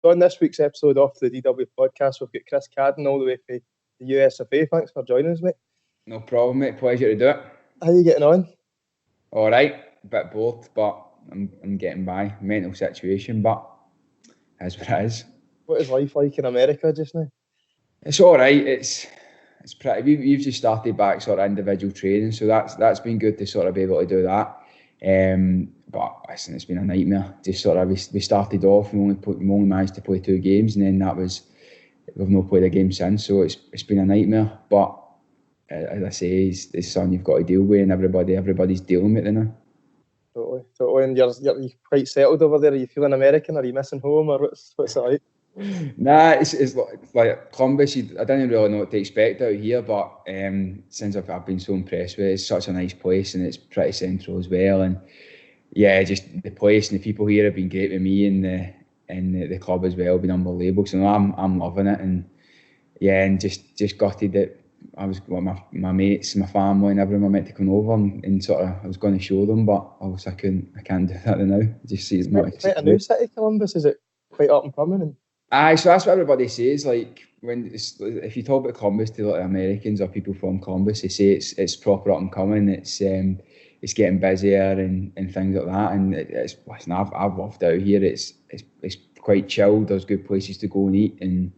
on this week's episode of the DW podcast, we've got Chris Cadden all the way from the USFA. Thanks for joining us, mate. No problem, mate. Pleasure to do it. How are you getting on? All right, a bit bored, but I'm getting by. Mental situation, but that's what it is. What is life like in America just now? It's all right. It's pretty. We've just started back sort of individual training, so that's been good to sort of be able to do that. But listen, it's been a nightmare. Just sort of we started off, we only managed to play 2 games, and then we've not played a game since. So it's been a nightmare. But as I say, it's something you've got to deal with, and everybody's dealing with it now. Totally. And you're quite settled over there. Are you feeling American? Are you missing home, or what's it like? Nah, it's like Columbus. I didn't really know what to expect out here, but since I've been so impressed with it, it's such a nice place, and it's pretty central as well. And yeah, just the place and the people here have been great with me, and the club as well have been unbelievable. So I'm loving it, and yeah, and just gutted that I was my mates, my family, and everyone were meant to come over and sort of I was going to show them, but obviously I can't do that now. Just see it's not quite a new city, Columbus. Is it quite up and coming? Aye, so that's what everybody says. Like if you talk about Columbus to like Americans or people from Columbus, they say it's proper up and coming. It's getting busier and things like that. And listen, I've loved out here. It's quite chilled. There's good places to go and eat, and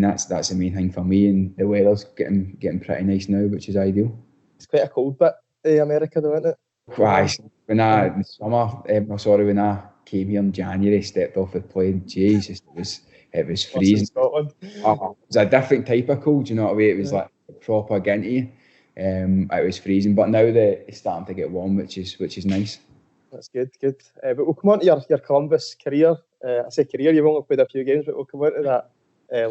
that's the main thing for me. And the weather's getting pretty nice now, which is ideal. It's quite a cold bit in America, though, isn't it? Aye, when I came here in January, stepped off the plane. Jesus, it was freezing. Scotland. It was a different type of cold, you know what I mean? It was like proper ginty. It was freezing, but now it's starting to get warm, which is nice. That's good. But we'll come on to your Columbus career. I say career, you've only played a few games, but we'll come on to that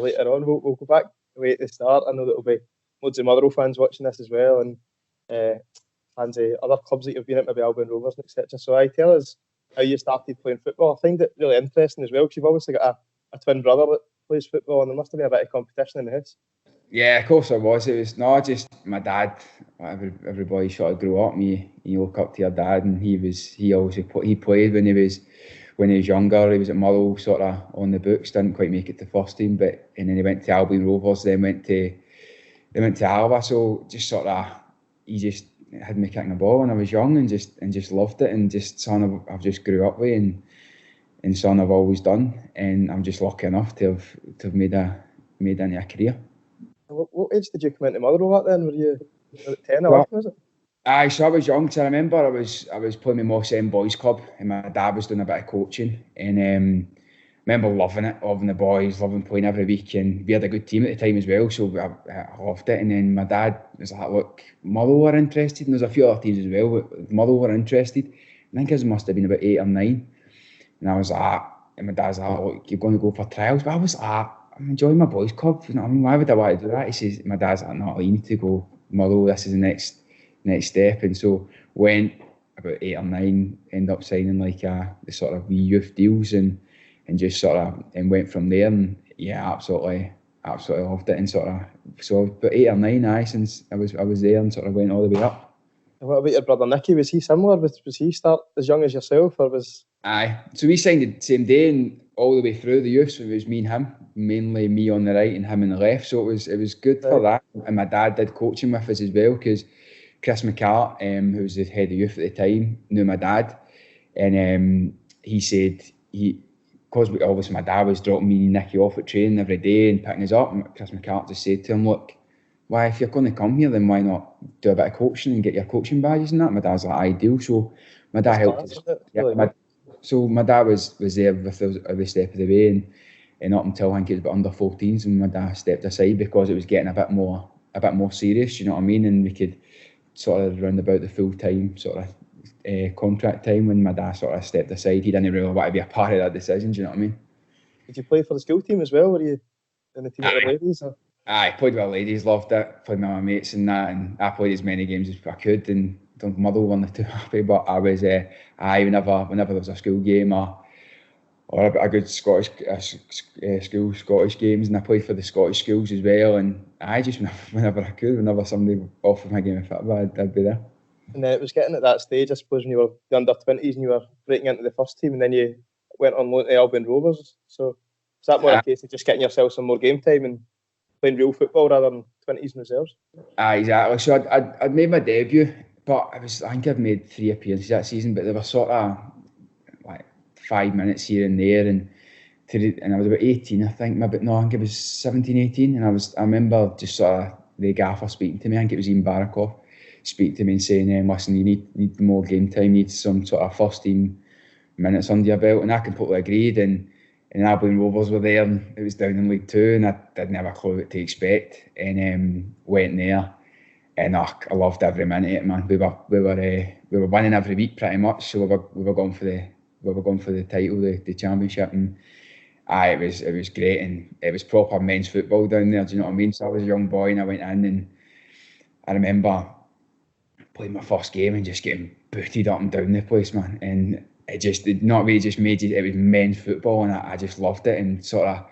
later on. We'll go back away at the start. I know there'll be loads of Motherwell fans watching this as well, and fans of other clubs that you've been at, maybe Albion Rovers, etc. So tell us how you started playing football. I find it really interesting as well, because you've obviously got a twin brother that plays football, and there must have been a bit of competition in the house. Yeah, of course there was. It was not just my dad. Everybody sort of grew up. You look up to your dad, and he played when he was younger. He was at Motherwell, sort of on the books. Didn't quite make it to first team, and then he went to Albion Rovers. Then went to Alba. So just sort of he just had me kicking the ball when I was young, and just loved it, and just something I've just grew up with, and something I've always done, and I'm just lucky enough to have made into a career. What age did you come into Motherwell at then? Were you 10 or 11, was it? Aye, so I was young. So I remember I was playing with Moss End Boys Club, and my dad was doing a bit of coaching, and I remember loving it, loving the boys, loving playing every week, and we had a good team at the time as well, so I loved it. And then my dad was like, look, Motherwell were interested, and there's a few other teams as well, but Motherwell were interested. I think it must have been about 8 or 9. And I was like, and my dad's like, look, you're going to go for trials? But I was like, I'm enjoying my boys' club, you know what I mean? Why would I want to do that? He says, my dad's like, no, you need to go Motherwell, this is the next step. And so went about 8 or 9, ended up signing like the sort of wee youth deals, and just sort of and went from there. And yeah, absolutely loved it. And sort of so about 8 or 9, since I was there, and sort of went all the way up. And what about your brother Nicky? Was he similar? Was he start as young as yourself, or was? Aye, so we signed the same day and all the way through the youth. So it was me and him, mainly me on the right and him on the left. So it was good for that. And my dad did coaching with us as well, because Chris McCart, who was the head of youth at the time, knew my dad, and he said because obviously my dad was dropping me and Nicky off at training every day and picking us up, and Chris McCart just said to him, look, why, if you're going to come here, then why not do a bit of coaching and get your coaching badges and that? My dad's like, ideal. So my dad helped us. So my dad was there with us every step of the way, and up until I think it was about under 14s, and my dad stepped aside because it was getting a bit more serious, you know what I mean? And we could sort of round about the full time sort of contract time when my dad sort of stepped aside. He didn't really want to be a part of that decision, do you know what I mean? Did you play for the school team as well? Were you in the team with the ladies? Or? Aye, played with the ladies, loved it, played with my mates and that, and I played as many games as I could, and Motherwell weren't too happy, but I was, whenever there was a school game or a good Scottish school Scottish games, and I played for the Scottish schools as well, and just whenever I could, whenever somebody offered my game of football, I'd be there. And then it was getting at that stage, I suppose, when you were the under-20s and you were breaking into the first team, and then you went on loan to Albion Rovers, so Is that more a case of just getting yourself some more game time and playing real football rather than 20s and reserves? Exactly. So I'd made my debut, but I think I've made 3 appearances that season, but they were sort of like 5 minutes here and there, and I was about 18, I think. I think it was 17, 18, and I remember just sort of the gaffer speaking to me. I think it was Ian Barakov speaking to me and saying, listen, you need more game time, need some sort of first team minutes under your belt, and I completely agreed. And Albion Rovers were there, and it was down in League Two, and I didn't have a clue what to expect, and went there, and I loved every minute of it, man. We were winning every week pretty much, so we were going for the title, the championship, and it was great, and it was proper men's football down there. Do you know what I mean? So I was a young boy, and I went in, and I remember playing my first game and just getting booted up and down the place, man, and it just made it was men's football, and I just loved it. And sort of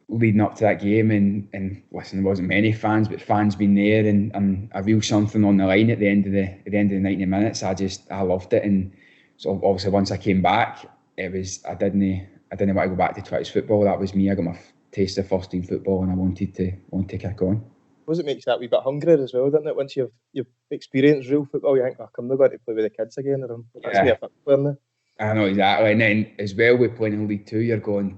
leading up to that game, and listen, there wasn't many fans, but fans being there and a real something on the line at the end of the 90 minutes. I loved it. And so obviously once I came back, I didn't want to go back to Twitch football. That was me. I got my taste of first team football, and I wanted to kick on. I suppose it makes that wee bit hungrier as well, doesn't it? Once you've experienced real football, you think, I'm not going to play with the kids again. That's me a football player now. I know, exactly. And then as well, with playing in League Two, you're going,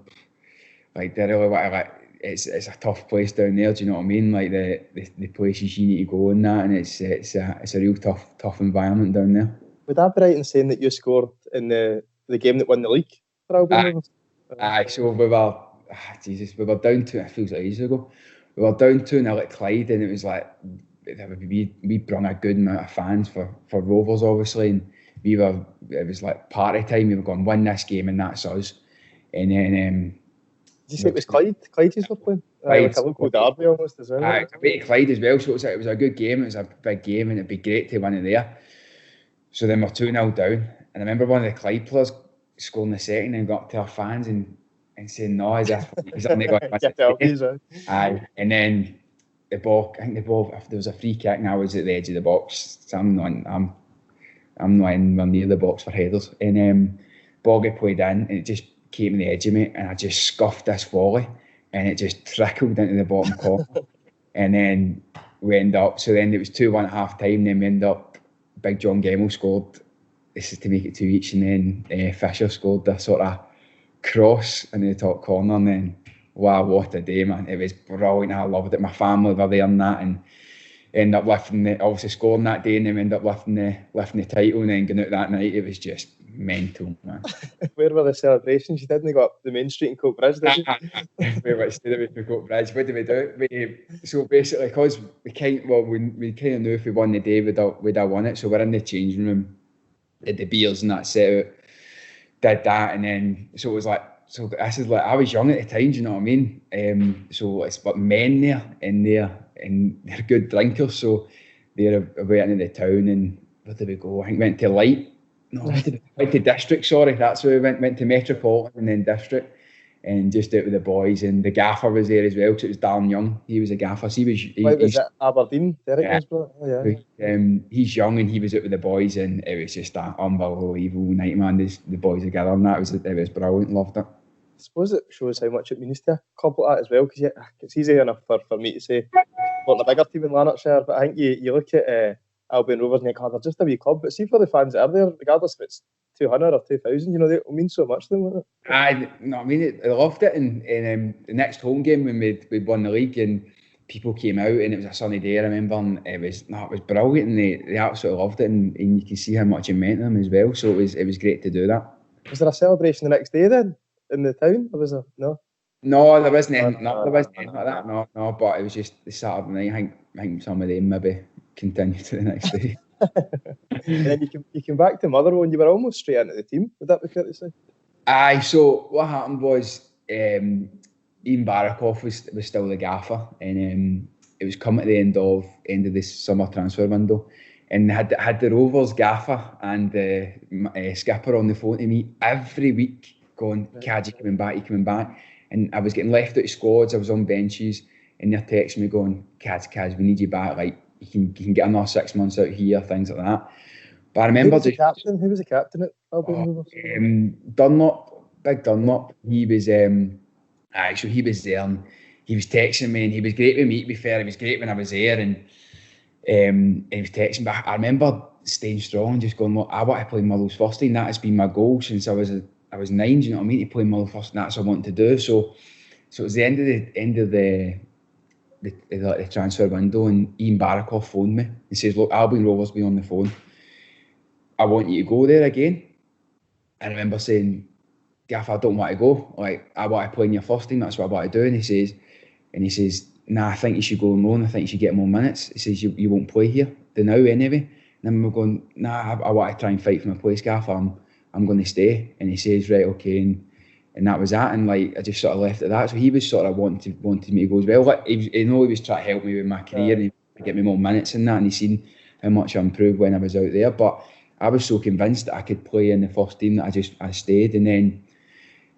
like, they really want to, like, it's a tough place down there. Do you know what I mean? Like the places you need to go and that, and it's a real tough environment down there. Would I be right in saying that you scored in the game that won the league for Albion Rovers? So we were down to, it feels like ages ago. We were down 2-0 at Clyde, and it was like we brung a good amount of fans for Rovers, obviously, and it was like party time. We were going, win this game, and that's us. And then did you say it was Clyde? Clyde you were playing? Like a local derby almost as well. I went to Clyde as well, so it was a good game. It was a big game, and it'd be great to win it there. So then we're 2-0 down, and I remember one of the Clyde players scoring the second and got up to our fans and saying no, as if he's only got and then the ball, if there was a free kick, and I was at the edge of the box, so I'm not anywhere near the box for headers, and ball got played in, and it just came to the edge of me, and I just scuffed this volley, and it just trickled into the bottom corner, and then we end up. So then it was 2-1 at half time. Then we end up. Big John Gemmell scored. This is to make it 2 each, and then Fisher scored the sort of cross in the top corner, and then wow, what a day, man! It was brilliant. I loved it. My family were there and that, and ended up obviously scoring that day, and then we ended up lifting the title, and then going out that night. It was just mental, man. Where were the celebrations? You didn't go up the main street in Coat Bridge, did you? We went to the Coat Bridge. What did we do? So basically, because we kind of knew if we won the day, we'd have won it. So we're in the changing room, did the beers and that set out, did that, and then so it was like. So this is like, I was young at the time, do you know what I mean? So it's but men there, and they're good drinkers, so they're away into the town, and where did we go? I think we went to Light. No, went to District, sorry. That's where we went to Metropolitan and then District, and just out with the boys, and the gaffer was there as well, so it was Darren Young. He was a gaffer. So was it Aberdeen? Derek was, yeah. He's young, and he was out with the boys, and it was just an unbelievable night, man. The boys together, and it was brilliant. Loved it. I suppose it shows how much it means to a couple like that as well, because it's easy enough for me to say we're in a bigger team in Lanarkshire, but I think you look at Albion Rovers and you think, they're just a wee club, but see for the fans that are there, regardless if it's 200 or 2,000, it mean so much to them, wouldn't it? I loved it, and the next home game when we won the league, and people came out, and it was a sunny day, I remember, and it was brilliant, and they absolutely loved it, and you can see how much it meant to them as well, so it was great to do that. Was there a celebration the next day then? In the town, or was there no? No, there wasn't anything. There wasn't anything like that. No. But it was just the Saturday night. I think some of them maybe continued to the next day. And then you came back to Motherwell, and you were almost straight into the team. Would that be fair to say? Aye. So what happened was Ian Barakov was still the gaffer, and it was coming at the end of this summer transfer window, and had the Rovers gaffer and the skipper on the phone to me every week. Going, Cad, you coming back? And I was getting left out of squads, I was on benches, and they're texting me going, Cad, we need you back, like, you can get another 6 months out here, things like that. But I remember... Who was the captain at Albion Rovers? Dunlop, Big Dunlop. He was so he was there and he was texting me, and he was great with me, to be fair. He was great when I was there, and he was texting. But I remember staying strong and just going, look, I want to play Motherwell's first team. That has been my goal since I was 9. Do you know what I mean? To play Motherwell first, and that's what I want to do. So it was the end of the transfer window, and Ian Barakoff phoned me and says, look, Albion Rovers be on the phone. I want you to go there again. I remember saying, Gaff, I don't want to go. Like, I want to play in your first team. That's what I want to do. And he says, nah, I think you should go on loan. I think you should get more minutes. He says, you won't play here the now anyway. And I'm going, nah, I want to try and fight for my place, Gaff. I'm going to stay. And he says, right, okay. And that was that. And like, I just sort of left it at that. So he was sort of wanted me to go as well. Like, he was trying to help me with my career and get me more minutes and that. And he seen how much I improved when I was out there. But I was so convinced that I could play in the first team that I stayed. And then.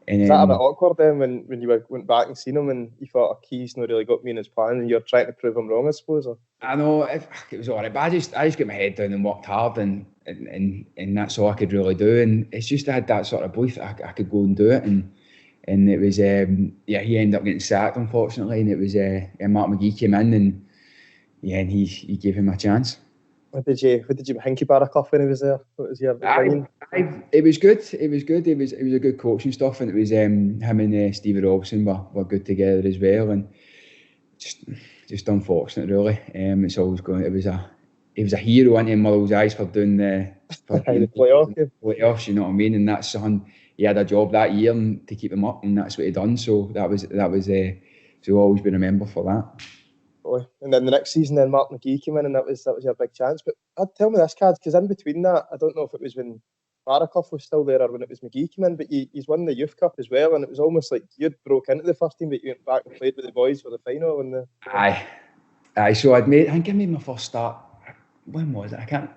Is that a bit awkward then when you went back and seen him and you thought, he's not really got me in his plan, and you're trying to prove him wrong, I suppose? Or? I know, it was all right, but I just got my head down and worked hard, and that's all I could really do. And it's just I had that sort of belief that I could go and do it, and it was he ended up getting sacked, unfortunately, and it was Mark McGee came in and he gave him a chance. What did you think of Barakoff when he was there? What was your opinion? It was good. It was good. It was a good coaching stuff, and it was him and Stevie Robinson were good together as well, and just unfortunate really. It's always going. He was a hero in Motherwell's eyes for doing the playoffs. You know what I mean? And that's something he had a job that year and to keep him up, and that's what he done. So that was he'll always be remembered for that. And then the next season, then Mark McGee came in, and that was your big chance. But tell me this, Cad, because in between that, I don't know if it was when Barakoff was still there or when it was McGee came in, but he's won the Youth Cup as well, and it was almost like you'd broke into the first team, but you went back and played with the boys for the final. Aye. So I think I made my first start. When was it? I can't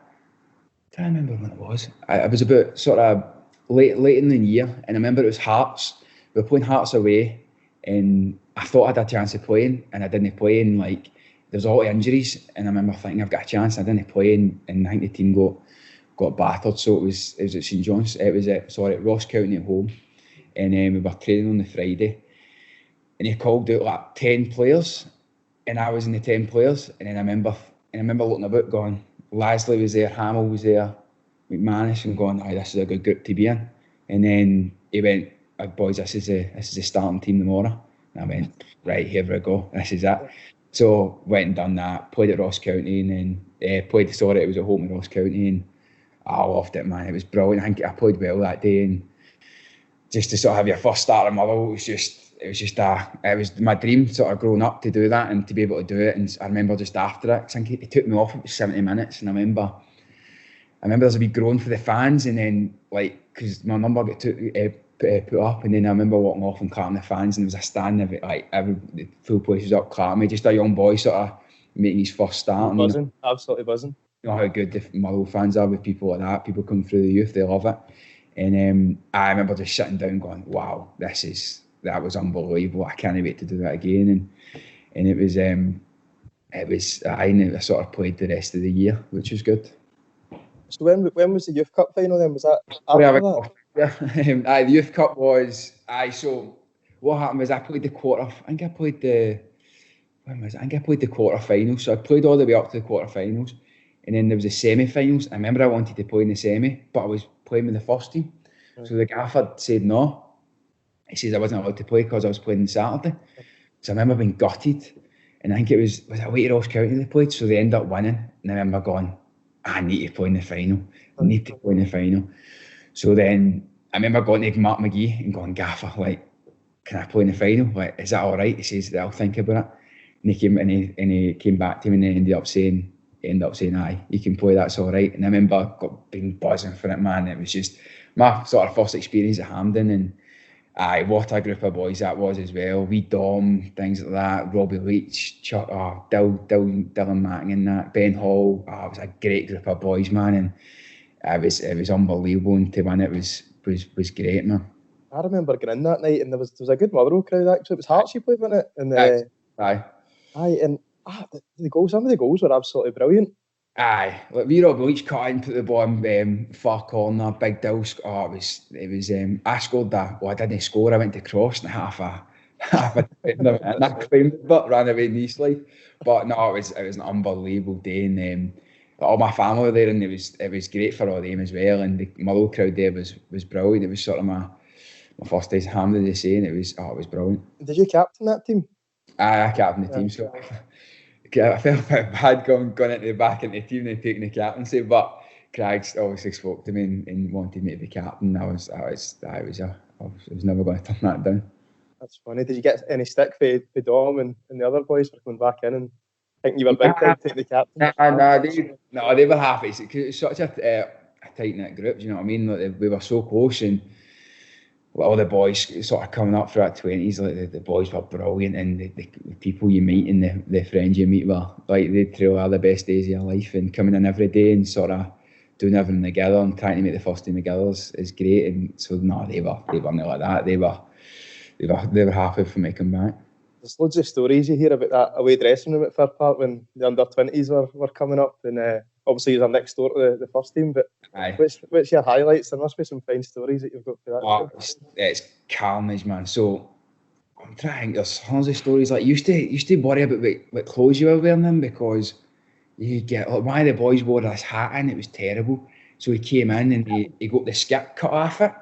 remember when it was. I was about sort of late in the year, and I remember it was Hearts. We were playing Hearts away, and I thought I had a chance of playing, and I didn't play, and like there was a lot of injuries, and I remember thinking I've got a chance. I didn't play, and I think the team got battered. So it was at St John's. It was at Ross County at home, and we were training on the Friday, and he called out like 10 players, and I was in the 10 players, and then I remember looking about, going, Lasley was there, Hamill was there, McManus, and going, this is a good group to be in. And then he went, boys, this is the starting team tomorrow. And I went, right, here we go, this is it. So went and done that, played at Ross County, and then it was at home at Ross County, and I loved it, man. It was brilliant. I think I played well that day, and just to sort of have your first start at Motherwell, it was my dream sort of growing up to do that and to be able to do it. And I remember just after it, I think he took me off, it was 70 minutes, and I remember there was a wee groan for the fans, and then like, because my number got put up, and then I remember walking off and clapping the fans, and there was a stand of it, like the full place was up clapping me, just a young boy sort of making his first start. Buzzing, absolutely buzzing. You know how good the Motherwell fans are with people like that. People come through the youth, they love it. And I remember just sitting down going, wow, that was unbelievable. I can't wait to do that again. And it was I sort of played the rest of the year, which was good. So when was the Youth Cup final then? Was that after that? Yeah. The Youth Cup was so what happened was I played the quarter. I think I played the quarter-finals. So I played all the way up to the quarter-finals, and then there was the semi-finals. I remember I wanted to play in the semi, but I was playing with the first team. Right. So the gaffer said no. He says I wasn't allowed to play because I was playing on Saturday. So I remember being gutted, and I think it was away to Ross County they played, so they ended up winning. And I remember going, I need to play in the final. So then I remember going to Mark McGee and going, Gaffer, like, can I play in the final? Like, is that all right? He says, I'll think about it. And he came back to him, and then ended up saying, aye, you can play, that's all right. And I remember being buzzing for it, man. It was just my sort of first experience at Hampden, and what a group of boys that was as well. We Dom, things like that, Robbie Leach, Dylan Mackin and that, Ben Hall. It was a great group of boys, man, and it was unbelievable, and to win it was great, man. I remember going in that night, and there was a good Motherwell crowd actually. It was Hearts you played, wasn't it? And aye. And some of the goals were absolutely brilliant. Aye, like we Rob each cut in, put the ball in far corner, big deal. Oh, it was. I scored that. Well, I didn't score. I went to cross and half a and I claimed it, but ran away nicely. But no, it was an unbelievable day, and all my family were there, and it was great for all them as well. And the Motherwell crowd there was brilliant. It was sort of my first days at Hampden, they say, and it was brilliant. Did you captain that team? I captained the team, so I felt a bit bad going into the back into the team and taking the captaincy, but Craig obviously spoke to me and wanted me to be captain. I was never going to turn that down. That's funny. Did you get any stick for Dom and the other boys for coming back in and thinking you were big time to take the captain? They were happy because it was such a tight knit group. Do you know what I mean? Like, we were so close, and all the boys sort of coming up through our 20s, like the boys were brilliant, and the people you meet and the friends you meet were like they truly are the best days of your life. And coming in every day and sort of doing everything together and trying to make the first team together is great. And so no, they weren't like that. They were happy for me to come back. There's loads of stories you hear about that away dressing room at Fir Park when the under-20s were coming up, and obviously you're next door to the first team, but what's your highlights? There must be some fine stories that you've got for that. It's carnage, man. So I'm trying to think, there's tons of stories. Like, you used to worry about what clothes you were wearing then, because you get, like, one of the boys wore this hat in, it was terrible. So he came in and he got the skip cut off it.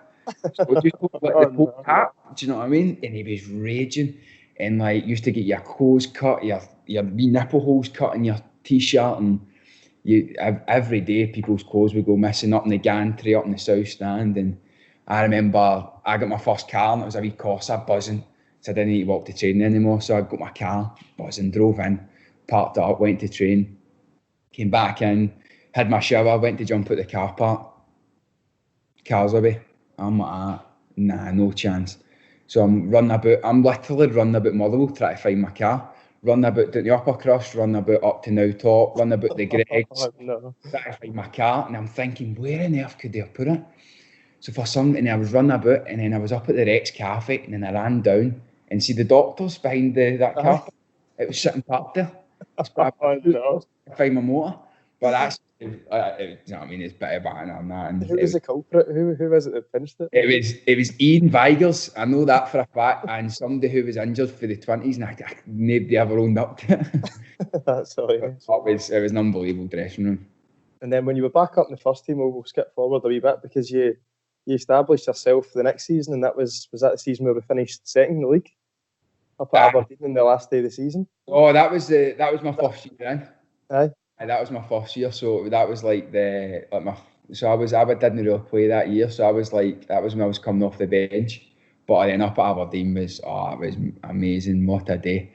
So he just looked like the Pope hat, do you know what I mean? And he was raging, and like used to get your clothes cut, your wee nipple holes cut in your t-shirt, and every day people's clothes would go missing up in the gantry, up in the south stand. And I remember I got my first car, and it was a wee Corsa buzzing, so I didn't need to walk to training anymore. So I got my car, buzzing, drove in, parked it up, went to train, came back in, had my shower, went to jump out the car park, car's away. I'm like, nah, no chance. So I'm literally running about Motherwell trying to find my car. Run about down the upper crust, run about up to Now Top, run about the Greggs, trying to find my car. And I'm thinking, where on earth could they have put it? So and I was running about, and then I was up at the Rex Cafe, and then I ran down and see the doctors behind that car. It was sitting parked there. I find my motor. But that's, you know what I mean, it's better banter than that. And who was the culprit? Who was it that pinched it? It was Ian Vigers. I know that for a fact, and somebody who was injured for the 20s, and nobody ever owned up to it. That's hilarious. It was an unbelievable dressing room. And then when you were back up in the first team, we'll skip forward a wee bit, because you established yourself for the next season, and was that the season where we finished second in the league? Up at Aberdeen in the last day of the season? Oh, that was my first year in. Aye. And that was my first year, so that was I didn't really play that year, so that was when I was coming off the bench. But then up at Aberdeen it was amazing, what a day.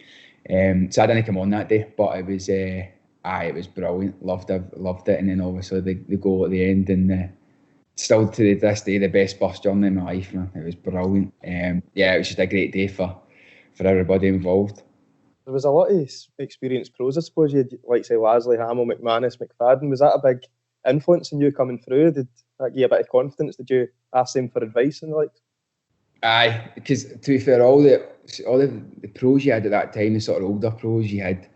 So I didn't come on that day, but it was brilliant, loved it, and then obviously the goal at the end, and still to this day the best bus journey in my life, man. It was brilliant. It was just a great day for everybody involved. There was a lot of experienced pros, I suppose. You had, like, say, Lasley, Hamill, McManus, McFadden. Was that a big influence in you coming through? Did that give you a bit of confidence? Did you ask them for advice and the like? Aye, because to be fair, all the pros you had at that time, the sort of older pros you had,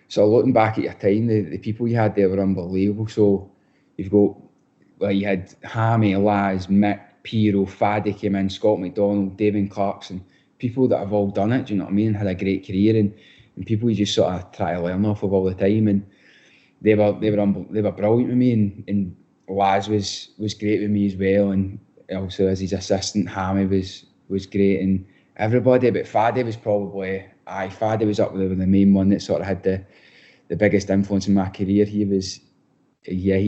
so looking back at your time, the people you had there were unbelievable. So you've got, well, you had Hammy, Laz, Mick, Piero, Faddy came in, Scott McDonald, David Clarkson, people that have all done it, do you know what I mean, had a great career, and people you just sort of try to learn off of all the time, and they were brilliant with me, and Laz was great with me as well, and also as his assistant, Hammy was great, and everybody. But Faddy was probably Faddy was up there with the main one that sort of had the biggest influence in my career. He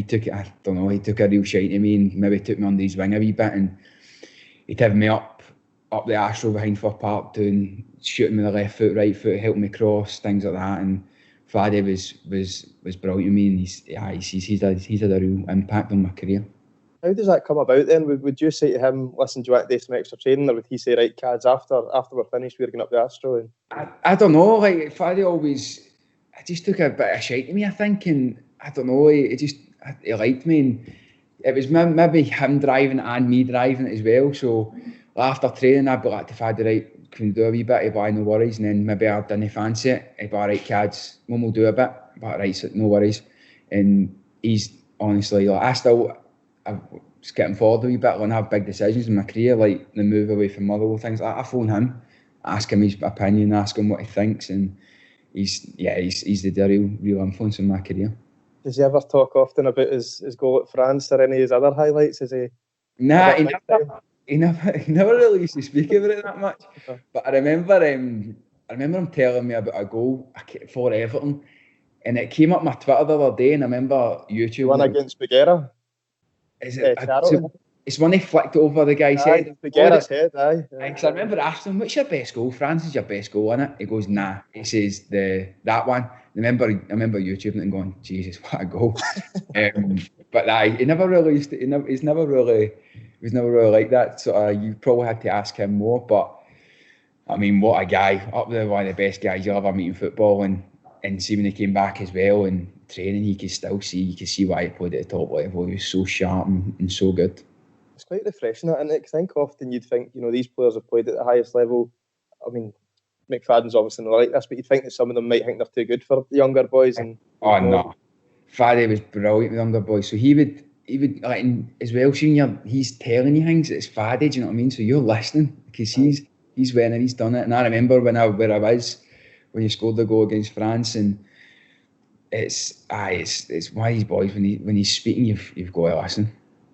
took it. I don't know. He took a real shine to me, and maybe took me under his wing a wee bit, and he'd have me up the Astro behind Fir Park, shooting with the left foot, right foot, helping me cross, things like that. And Faddy was brilliant with me, and he's had a real impact on my career. How does that come about then? Would you say to him, listen, do you want to do some extra training, or would he say, right, Cads, after we're finished, we're going up the Astro? And I don't know, like, Faddy I just took a bit of shite to me, I think, and I don't know, he liked me, and it was maybe him driving and me driving it as well. So after training, I'd be like to Faddy, right, can we do a wee bit? He'd be, no worries. And then maybe I didn't fancy it. He'd be, right, Cads, we'll do a bit. But right, so no worries. And he's honestly, like, I'm just getting forward a wee bit when I have big decisions in my career, like the move away from Motherwell, things like that. I phone him, ask him his opinion, ask him what he thinks, and he's the real influence in my career. Does he ever talk often about his goal at France or any of his other highlights? Is he? Nah, he never really used to speak about it that much. But I remember him telling me about a goal for Everton, and it came up my Twitter the other day, and I remember YouTube. The one against Bagheera? Is it? It's one he flicked over the guy's head. Bagheera's head, aye. Because I remember asking him, "What's your best goal? France is your best goal, isn't it?" He goes, "Nah." He says that one. I remember YouTubing it and going, "Jesus, what a goal!" But he never really used to. He was never really like that. So you probably had to ask him more. But I mean, what a guy! Up there, one of the best guys you'll ever meet in football, and see when he came back as well and training, you could see why he played at the top level. He was so sharp and so good. It's quite refreshing, isn't it? Because I think often you'd think, these players have played at the highest level. I mean, McFadden's obviously not like this, but you'd think that some of them might think they're too good for the younger boys. No, Faddy was brilliant with younger boys. So he would like, as well, seeing he's telling you things. It's Faddy, do you know what I mean? So you're listening because he's went and he's done it. And I remember where I was when he scored the goal against France, and it's one of these boys when he's speaking, you've got to listen.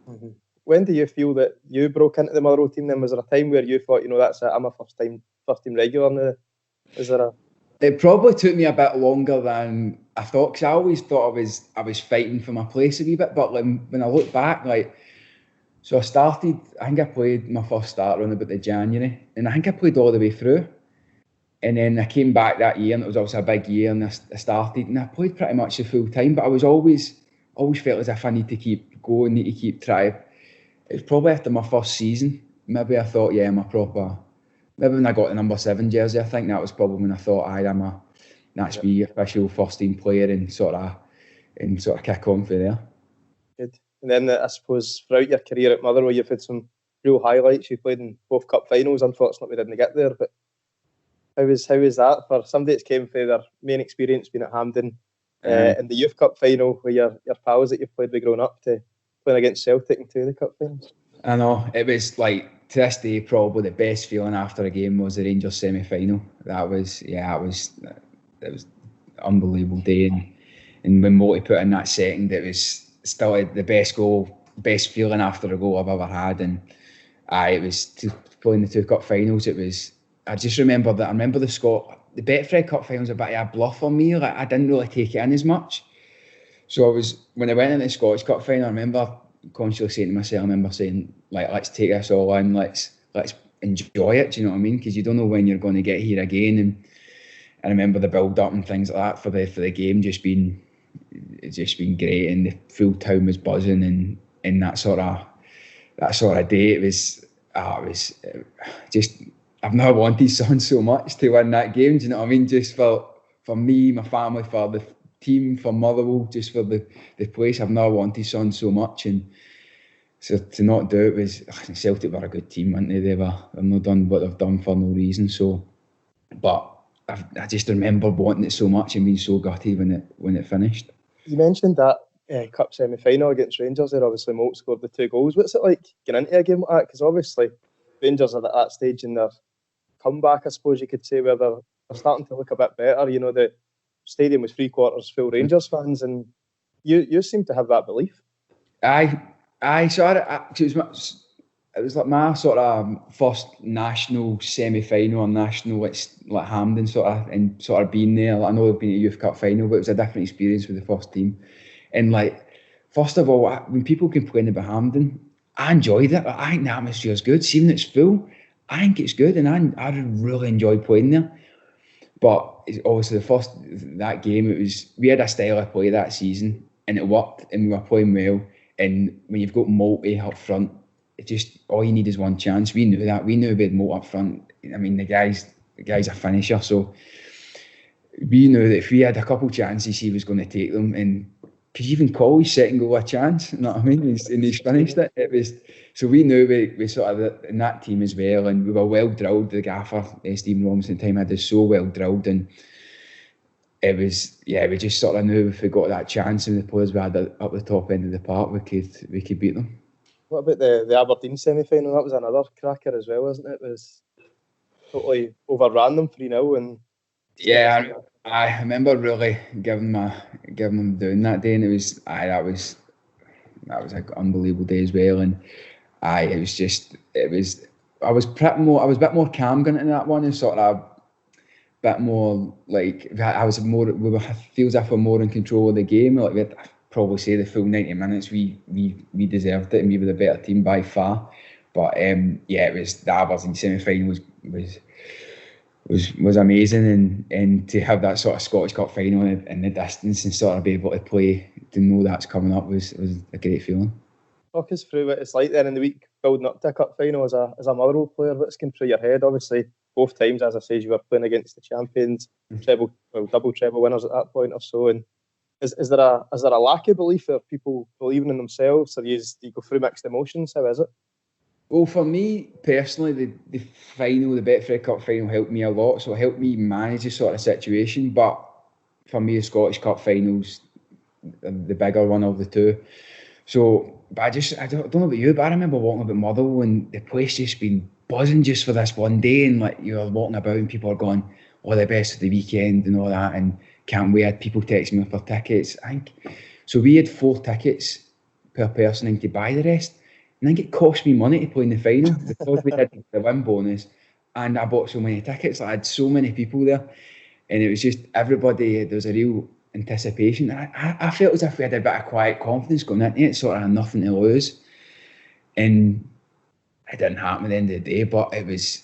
Mm-hmm. When do you feel that you broke into the Motherwell team then? Was there a time where you thought, that's it, I'm a first team regular now? Is there a... It probably took me a bit longer than I thought, because I always thought I was fighting for my place a wee bit, but when I look back, so I think I played my first start around about the January, and I think I played all the way through. And then I came back that year, and it was also a big year, and I started, and I played pretty much the full time, but I was always felt as if I need to keep going, need to keep trying. It was probably after my first season, maybe I thought, yeah, I'm a proper... Maybe when I got the number 7 jersey, I think that was probably when I thought, that's me, official first team player, and sort of kick on from there. Good. And then I suppose throughout your career at Motherwell, you've had some real highlights. You played in both cup finals. Unfortunately, we didn't get there, but how was that for somebody that's came for their main experience being at Hampden in the youth cup final with your pals that you've played with growing up to playing against Celtic in 2 of the cup finals? I know, it was like, to this day, probably the best feeling after a game was the Rangers semi-final. It was an unbelievable day, and when Moti put in that second, it was still the best feeling after a goal I've ever had. And it was to play in the 2 cup finals. I just remember that. I remember the Betfred Cup finals a bit of a bluff on me. Like, I didn't really take it in as much. So when I went into the Scottish Cup final, I remember consciously saying to myself, let's take this all in, let's enjoy it, do you know what I mean? Because you don't know when you're going to get here again. And I remember the build up and things like that for the game just being great, and the full town was buzzing, and that sort of day, it was just, I've never wanted something so much to win that game, do you know what I mean? Just for me, my family, for the team, for Motherwell, just for the place. I've never wanted something so much, and so to not do it was... Celtic were a good team, weren't they? They've not done what they've done for no reason. So, but I just remember wanting it so much and being so gutted when it finished. You mentioned that cup semi-final against Rangers there. Obviously, Moult scored the 2 goals. What's it like getting into a game like that? Because obviously Rangers are at that stage in their comeback, I suppose you could say, where they're starting to look a bit better. The stadium was 3/4 full Rangers fans, and you seem to have that belief. I saw it. It was like my sort of first national semi-final or national like Hampden sort of being there. Like, I know I've been at a youth cup final, but it was a different experience with the first team. And like, first of all, when people complain about Hampden, I enjoyed it. I think the atmosphere is good. See when it's full, I think it's good, and I really enjoyed playing there. But obviously that game, we had a style of play that season, and it worked, and we were playing well. And when you've got Multi up front, it just, all you need is one chance. We knew that. We knew we had Multi up front. I mean, the guy's a finisher, so we knew that if we had a couple chances, he was going to take them. And because even call his second goal a chance, you know what I mean? And he's finished it. It was, so we knew we sort of in that team as well, and we were well drilled. The gaffer, Steelmen Robinson at the time, had us so well drilled, and it was, we just sort of knew if we got that chance and the players we had up the top end of the park, we could beat them. What about the Aberdeen semi-final? That was another cracker as well, wasn't it? It was totally overran them 3-0 and I remember really giving them down that day, and it was that was an unbelievable day as well. And I was a bit more calm going into that one, and sort of a bit more like feels as if we're more in control of the game. Like we'd probably say the full 90 minutes we deserved it, and we were the better team by far. But it was the Aberdeen semi-final was amazing, and to have that sort of Scottish Cup final in the distance and sort of be able to play, to know that's coming up was a great feeling. Talk us through what it's like then in the week building up to a cup final as a Motherwell player. What's going through your head? Obviously, both times, as I say, you were playing against the champions, double treble winners at that point or so. And is there a lack of belief, or people believing in themselves, or do you go through mixed emotions? How is it? Well, for me personally, the final, the Betfred Cup final, helped me a lot. So it helped me manage this sort of situation. But for me, the Scottish Cup finals, the bigger one of the two. So, but I don't know about you, but I remember walking about Motherwell and the place just been buzzing just for this one day, and like you're walking about and people are going, "All the best of the weekend" and all that, and can't wait. People texting me for tickets. I think so. We had 4 tickets per person, and to buy the rest. And I think it cost me money to play in the final because we had the win bonus, and I bought so many tickets. I had so many people there, and it was just everybody. There was a real anticipation. I felt as if we had a bit of quiet confidence going into it, sort of nothing to lose. And it didn't happen at the end of the day, but it was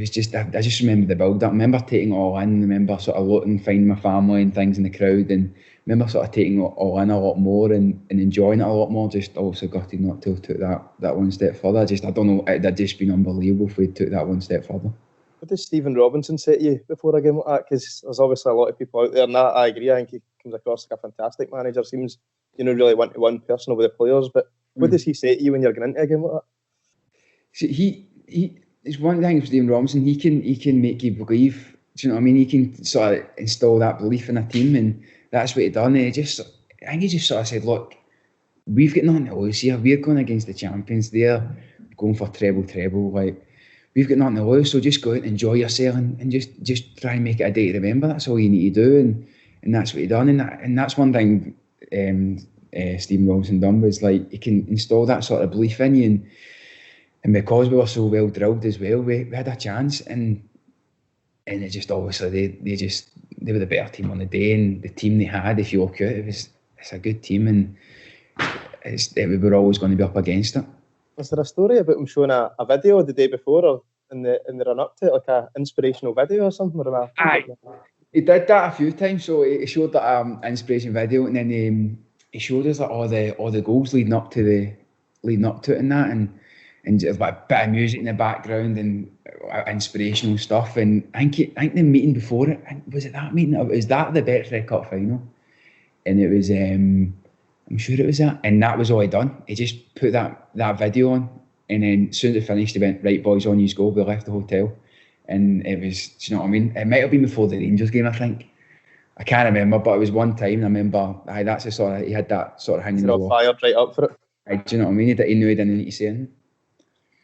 just. I just remember the build up. I remember taking it all in. I remember sort of looking, finding my family and things in the crowd, and remember sort of taking it all in a lot more and enjoying it a lot more. Just also gutted not to have took that one step further. I don't know, it'd just been unbelievable if we took that one step further. What does Stephen Robinson say to you before a game like that? Because there's obviously a lot of people out there, and I agree. I think he comes across like a fantastic manager. Seems, really one-to-one personal with the players. But what does he say to you when you're going into a game like that? So it's one thing with Stephen Robinson. He can make you believe. Do you know what I mean? He can sort of install that belief in a team, and that's what he done. I think he just sort of said, "Look, we've got nothing to lose here. We're going against the champions. They're going for treble. Like, we've got nothing to lose. So just go out and enjoy yourself, and just try and make it a day to remember. That's all you need to do." And that's what he done. And that's one thing Stephen Robinson done, was like he can install that sort of belief in you. And because we were so well drilled as well, we had a chance. And it just obviously they were the better team on the day, and the team they had, if you look at it, it's a good team, and we were always going to be up against it. Was there a story about him showing a video the day before, or in the run up to it, like an inspirational video or something? He did that a few times. So he showed that inspiration video, and then he showed us like all the goals leading up to it and that, and just like a bit of music in the background and inspirational stuff. And I think the meeting before it, was it that meeting? Was that the Betfred Cup final? And it was, I'm sure it was that. And that was all he done. He just put that video on, and then as soon as it finished, he went, "Right, boys, on you go." We left the hotel, and it was, do you know what I mean? It might have been before the Rangers game, I think. I can't remember, but it was one time. I remember, that's the sort of, he had that sort of hanging in the wall. Fired right up for it. Do you know what I mean? He knew he didn't need to say anything.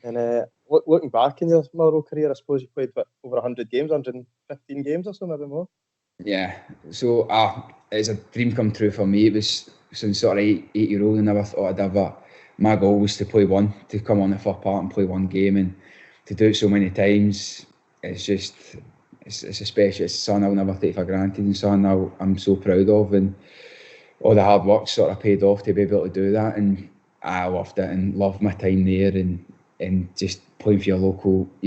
And looking back in your Motherwell career, I suppose you played over 100 games, 115 games or so, maybe more. Yeah, so it's a dream come true for me. It was since sort of 8-year-old, I never thought I'd ever. My goal was to play one, to come on the first part and play one game, and to do it so many times, it's just, it's a special. It's something I'll never take for granted, and something I'm so proud of, and all the hard work sort of paid off to be able to do that, and I loved it and loved my time there, and just playing for your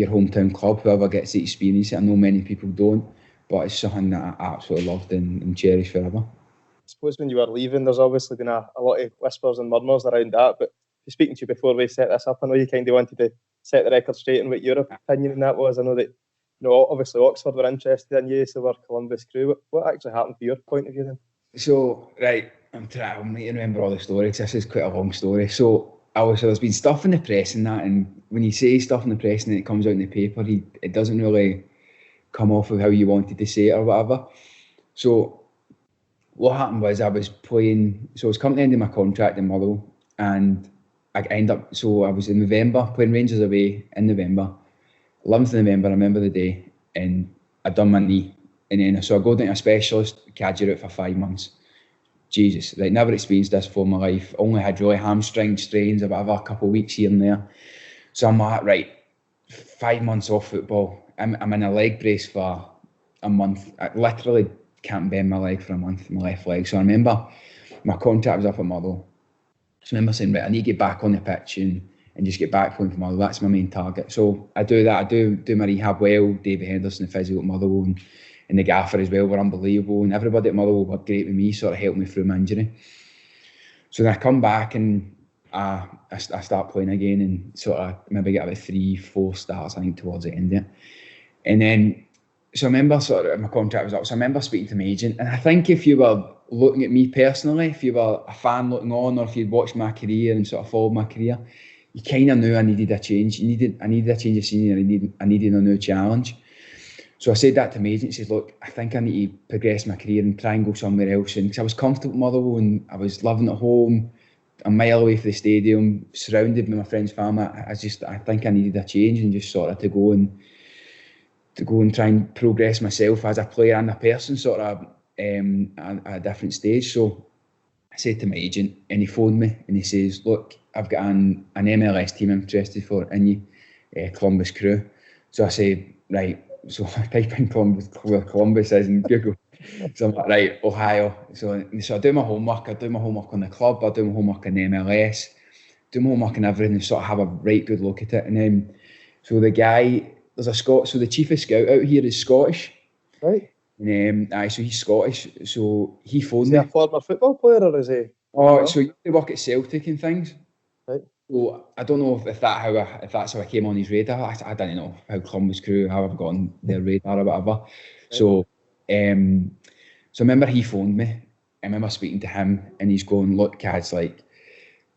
hometown club, whoever gets to experience it. I know many people don't, but it's something that I absolutely loved and cherished forever. I suppose when you were leaving, there's obviously been a lot of whispers and murmurs around that, but speaking to you before we set this up, I know you kind of wanted to set the record straight on what your opinion on that was. I know that, obviously Oxford were interested in you, so were Columbus Crew. What actually happened from your point of view then? So, right, I'm trying to remember all the story, because this is quite a long story. So, obviously there's been stuff in the press and that, and when you say stuff in the press and it comes out in the paper, it doesn't really come off of how you wanted to say it or whatever. So what happened was I was playing, so I was coming to the end of my contract in Motherwell, and I ended up, so I was in November, playing Rangers away in November, 11th of November, I remember the day, and I'd done my knee, and then so I go down to a specialist, CAD you out for 5 months. Jesus, like never experienced this for my life, only had really hamstring strains or whatever, a couple of weeks here and there. So I'm like, right, 5 months off football, I'm in a leg brace for a month, I literally can't bend my leg for a month, my left leg. So I remember my contract was up at Motherwell. So I remember saying, right, I need to get back on the pitch and just get back playing for Motherwell. That's my main target. So I do that. I do my rehab well. David Henderson, the physio at Motherwell, and the gaffer as well were unbelievable. And everybody at Motherwell were great with me, sort of helped me through my injury. So then I come back and I start playing again and sort of maybe get about 3-4 starts, I think, towards the end of it. And then, so I remember sort of my contract was up. So I remember speaking to my agent. And I think if you were looking at me personally, if you were a fan looking on, or if you'd watched my career and sort of followed my career, you kind of knew I needed a change. I needed a change of scenery. I needed a new challenge. So I said that to my agent. He said, look, I think I need to progress my career and try and go somewhere else. And because I was comfortable at Motherwell and I was living at home, a mile away from the stadium, surrounded by my friends' family, I think I needed a change and just sort of to go and try and progress myself as a player and a person, sort of at a different stage. So I said to my agent, and he phoned me and he says, look, I've got an MLS team I'm interested for in you, Columbus Crew. So I say, right, so I type in Columbus, where Columbus is in Google. So I'm like, right, Ohio. So I do my homework. I do my homework on the club. I do my homework on the MLS. Do my homework and everything and sort of have a right good look at it. And then, so the guy, there's a Scot, so the chief of scout out here is Scottish. Right. And so he's Scottish. So he phoned me. Is he a former football player or is he? Oh, so he used to work at Celtic and things. Right. So I don't know if that's how I came on his radar. I don't know how Columbus Crew, how I've got on their radar or whatever. Right. So I remember he phoned me. I remember speaking to him and he's going, look, Cads, like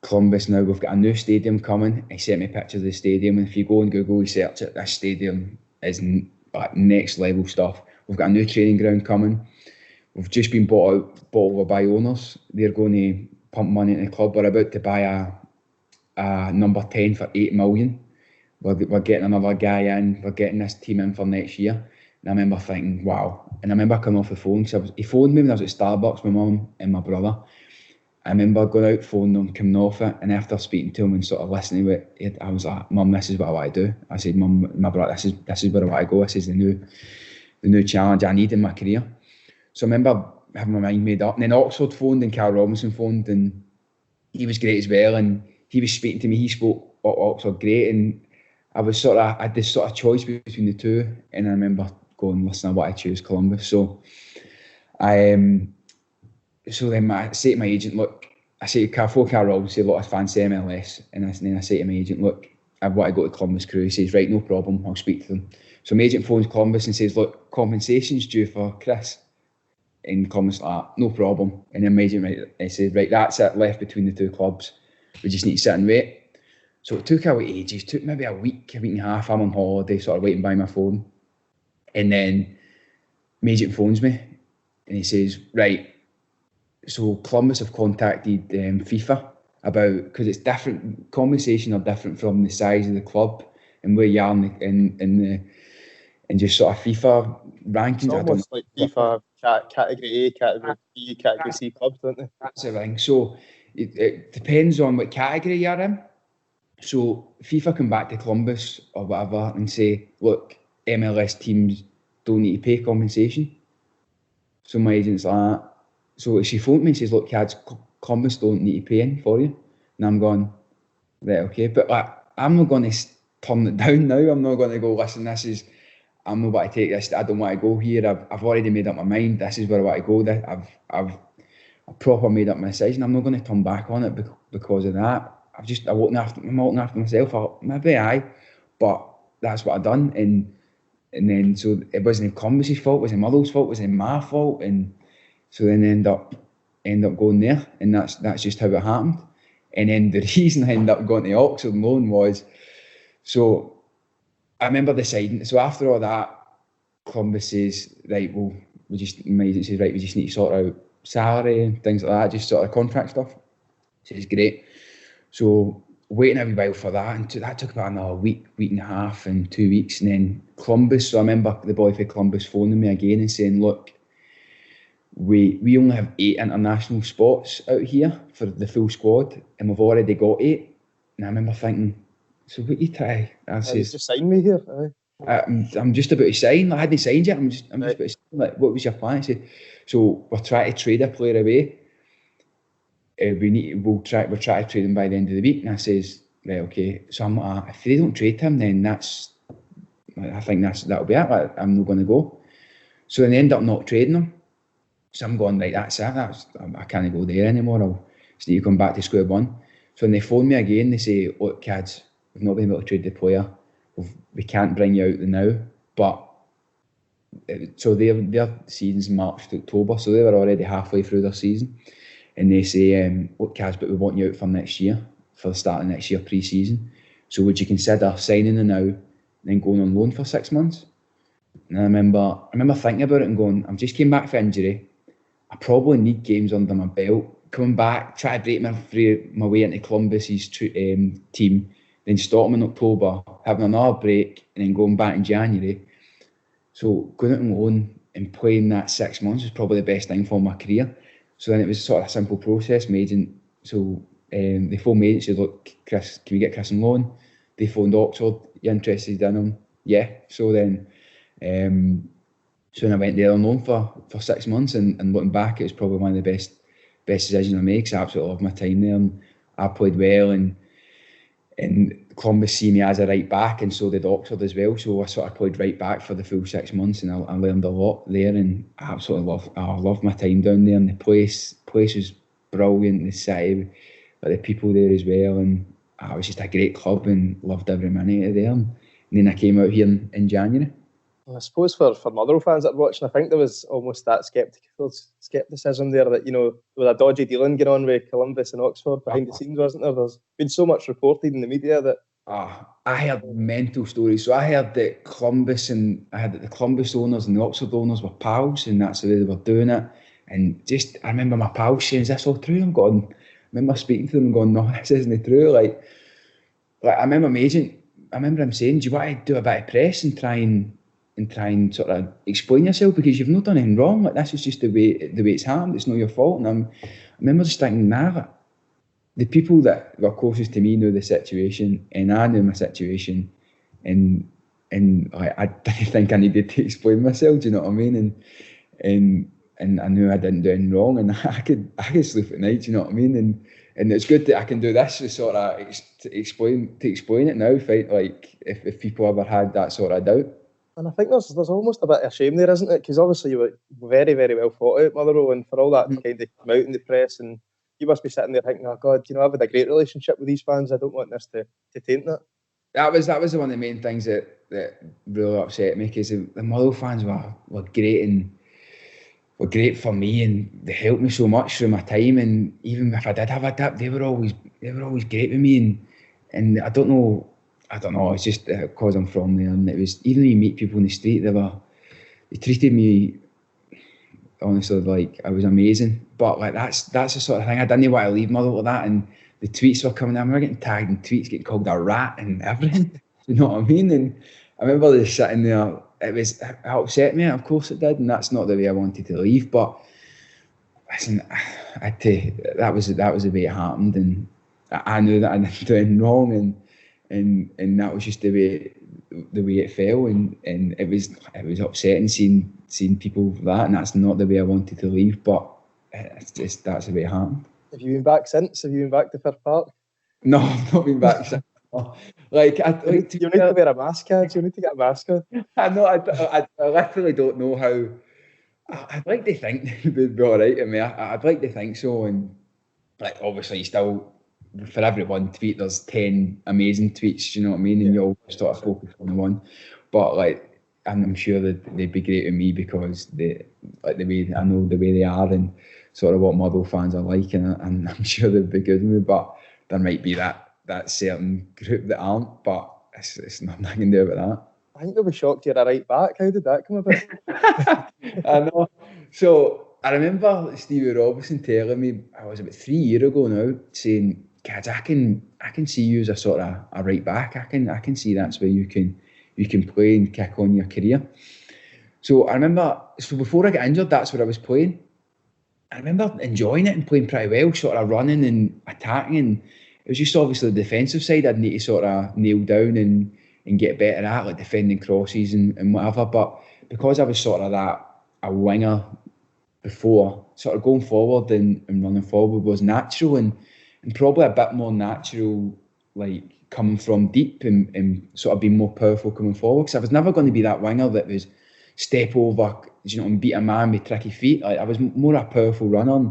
Columbus now, we've got a new stadium coming. He sent me pictures of the stadium, and if you go on Google, you search it, this stadium is like next level stuff. We've got a new training ground coming. We've just been bought over by owners. They're going to pump money into the club. We're about to buy a number 10 for 8 million. We're getting another guy in. We're getting this team in for next year. And I remember thinking, wow. And I remember coming off the phone. So he phoned me when I was at Starbucks, my mum and my brother. I remember going out, phoning them, coming off it, and after speaking to him and sort of listening to it, I was like, Mum, this is what I want to do. I said, Mum, my brother, this is where I want to go. This is the new challenge I need in my career. So I remember having my mind made up. And then Oxford phoned and Karl Robinson phoned, and he was great as well. And he was speaking to me. He spoke Oxford great, and I had this sort of choice between the two. And I remember going, listen, I want to choose Columbus. So So then I say to my agent, look, I say to Karl Robinson, look, I fancy MLS. And then I say to my agent, look, I want to go to Columbus Crew. He says, right, no problem, I'll speak to them. So my agent phones Columbus and says, look, compensation's due for Chris. And Columbus like, no problem. And then my agent he says, right, that's it, left between the two clubs. We just need to sit and wait. So it took away ages, took maybe a week and a half. I'm on holiday, sort of waiting by my phone. And then my agent phones me and he says, right, so Columbus have contacted FIFA about, because it's different, compensation are different from the size of the club and where you are in just sort of FIFA rankings. It's almost like FIFA category A, category B, category C clubs, don't they? That's the thing. So it depends on what category you're in. So FIFA come back to Columbus or whatever and say, look, MLS teams don't need to pay compensation. So my agent's like, so she phoned me and says, look, Cads, Columbus don't need to pay in for you. And I'm going, right, okay. But I'm not going to turn it down now. I'm not going to go, listen, I'm not going to take this. I don't want to go here. I've already made up my mind. This is where I want to go. I've proper made up my decision. I'm not going to turn back on it because of that. I'm looking after myself. Maybe but that's what I've done. And then, so it wasn't Columbus's fault, it wasn't Motherwell's fault, it wasn't my fault. And so then I end up going there, and that's just how it happened. And then the reason I ended up going to Oxford loan was, so I remember deciding, so after all that, Columbus says, right, well, my agent says, right, we just need to sort out salary and things like that, just sort of contract stuff. Says, great. So waiting a wee while for that, and that took about another week and a half, and 2 weeks, and then Columbus. So I remember the boy from Columbus phoning me again and saying, look, we only have 8 international spots out here for the full squad, and we've already got 8. And I remember thinking, so what you try? I says, just sign me here. I'm just about to sign. I hadn't signed yet. I'm just about to sign. Like, what was your plan? I said, so we're trying to trade a player away. We'll try to trade him by the end of the week. And I says, right, okay. So I'm like, if they don't trade him, then I think that'll be it. Like, I'm not going to go. So then they end up not trading him. So I'm going, right, that's it. I can't go there anymore. I'll just need to come back to square one. So when they phone me again, they say, look, kids, we've not been able to trade the player. We can't bring you out now. But so their season's March to October, so they were already halfway through their season. And they say, look, Kaz, but we want you out for next year, for the start of next year pre-season. So would you consider signing the now and then going on loan for 6 months? And I remember thinking about it and going, I've just came back for injury. I probably need games under my belt. Coming back, try to break my way into Columbus's team, then start them in October, having another break, and then going back in January. So going out on loan and playing that 6 months was probably the best thing for my career. So then it was sort of a simple process. My agent, so they phoned me and said, look, Chris, can we get Chris on loan? They phoned Oxford, you interested in him? Yeah. So then I went there on loan for 6 months, and looking back, it was probably one of the best decisions I made, because I absolutely loved my time there, and I played well, and Columbus see me as a right back, and so did Oxford as well. So I sort of played right back for the full 6 months, and I learned a lot there, and I absolutely loved my time down there. And the place was brilliant, the city, but the people there as well, and it was just a great club, and loved every minute of there. And then I came out here in January. I suppose for Motherwell fans that are watching, I think there was almost that scepticism there that, there was a dodgy dealing going on with Columbus and Oxford behind the scenes, wasn't there? There's been so much reported in the media that... I heard mental stories. So I heard that the Columbus owners and the Oxford owners were pals, and that's the way they were doing it. And I remember my pals saying, is this all true? I remember speaking to them and going, no, this isn't true. Like I remember my agent, him saying, do you want to do a bit of press and try and sort of explain yourself, because you've not done anything wrong. Like, this is just the way it's happened. It's not your fault. And I remember just thinking, the people that were closest to me knew the situation, and I knew my situation, and I didn't think I needed to explain myself. Do you know what I mean? And I knew I didn't do anything wrong, and I could sleep at night. Do you know what I mean? And it's good that I can do this to sort of explain it now. Like if people ever had that sort of doubt. And I think there's almost a bit of shame there, isn't it? Because obviously you were very, very well thought out, Motherwell, and for all that kind of come out in the press, and you must be sitting there thinking, oh God, I've had a great relationship with these fans. I don't want this to taint that. That was one of the main things that really upset me, because the Motherwell fans were great, and were great for me, and they helped me so much through my time. And even if I did have a dip, they were always great with me. And I don't know. It's just because I'm from there, and it was, even when you meet people in the street, they treated me honestly like I was amazing. But like that's the sort of thing I didn't want to leave Motherwell with that. And the tweets were coming in. I remember getting tagged in tweets, getting called a rat and everything. You know what I mean? And I remember just sitting there. It upset me. Of course it did, and that's not the way I wanted to leave. But listen, that was the way it happened, and I knew that I didn't do anything wrong, and that was just the way it fell, and it was upsetting seeing people like that, and that's not the way I wanted to leave, but that's the way it happened. Have you been back since? Have you been back to Firth Park? No, I've not been back since. You need to wear a mask, Cadge. You need to get a mask on. I know. I literally don't know how. I'd like to think they'd be all right. I mean, I'd like to think so, and like obviously, still, for every one tweet, there's 10 amazing tweets. You know what I mean? And you always sort of focus on the one. But like, I'm sure that they'd be great with me, because the way I know the way they are, and sort of what Motherwell fans are like, and I'm sure they'd be good with me. But there might be that certain group that aren't, but it's nothing I can do about that. I think they'll be shocked you're a right back. How did that come about? I know. So I remember Stevie Robinson telling me, I was about 3 years ago now, saying, "Kids, I can see you as a sort of a right back. I can see that's where you can play and kick on your career." So I remember, before I got injured, that's where I was playing. I remember enjoying it and playing pretty well, sort of running and attacking. And it was just obviously the defensive side I'd need to sort of nail down and get better at, like defending crosses and whatever. But because I was sort of a winger before, sort of going forward and running forward was natural and probably a bit more natural, like coming from deep and sort of being more powerful coming forward. Because I was never going to be that winger that was step over, and beat a man with tricky feet. Like, I was more a powerful runner.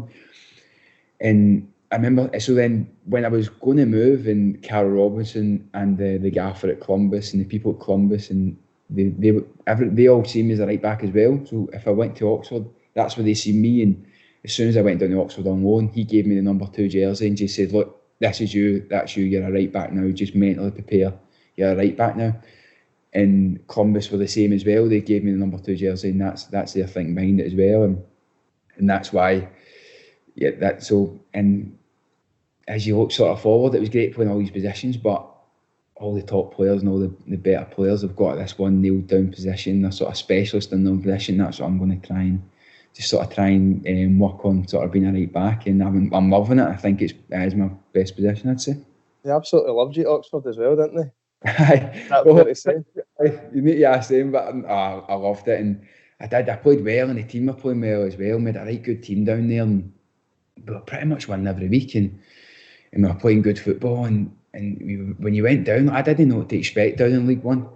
And I remember, so then when I was going to move, and Karl Robinson and the gaffer at Columbus and the people at Columbus, and they all see me as a right back as well. So if I went to Oxford, that's where they see me. And as soon as I went down to Oxford on loan, he gave me the number 2 jersey and just said, "Look, this is you, that's you, you're a right back now, just mentally prepare, you're a right back now." And Columbus were the same as well. They gave me the number 2 jersey, and that's their thinking behind it as well. And that's why, yeah, that's so. And as you look sort of forward, it was great playing all these positions, but all the top players and all the better players have got this one nailed down position. They're sort of specialist in their position. That's what I'm going to try and work on, sort of being a right back. And I'm loving it. I think it is my best position, I'd say. They absolutely loved you at Oxford as well, didn't they? You need to ask them, but I loved it, and I played well, and the team were playing well as well. We had a right good team down there, and we were pretty much winning every week, and we were playing good football. And when you went down, I didn't know what to expect down in League One,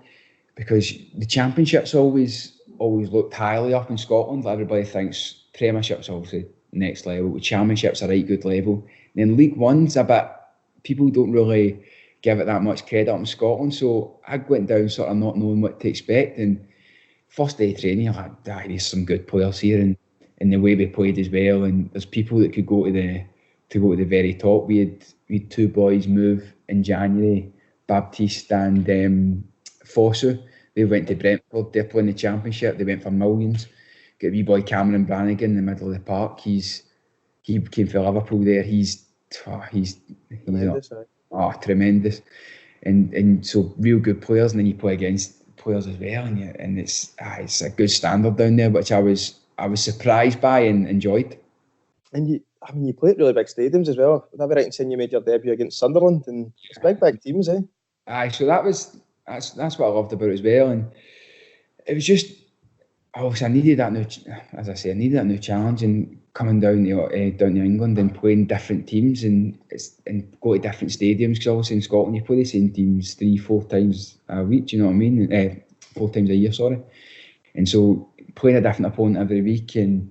because the Championship's always looked highly up in Scotland. Everybody thinks Premiership's obviously next level, the Championship's a right good level, and then League One's a bit, people don't really give it that much credit up in Scotland. So I went down sort of not knowing what to expect, and first day of training, I'm like, there's some good players here, and the way we played as well, and there's people that could go to the very top. We had 2 boys move in January, Baptiste and Fosu. They went to Brentford, they're playing the Championship, they went for millions. Got a wee boy, Cameron Brannigan, in the middle of the park. He came for Liverpool there. He's tremendous, and so real good players. And then you play against players as well, and it's a good standard down there, which I was surprised by and enjoyed. And you play at really big stadiums as well. Would I be right in saying you made your debut against Sunderland, and it's big teams, eh? So that's what I loved about it as well, and it was just, obviously I needed that new challenge, and coming down to England and playing different teams and go to different stadiums, because obviously in Scotland you play the same teams 3-4 times a week, do you know what I mean? 4 times a year, sorry. And so playing a different opponent every week and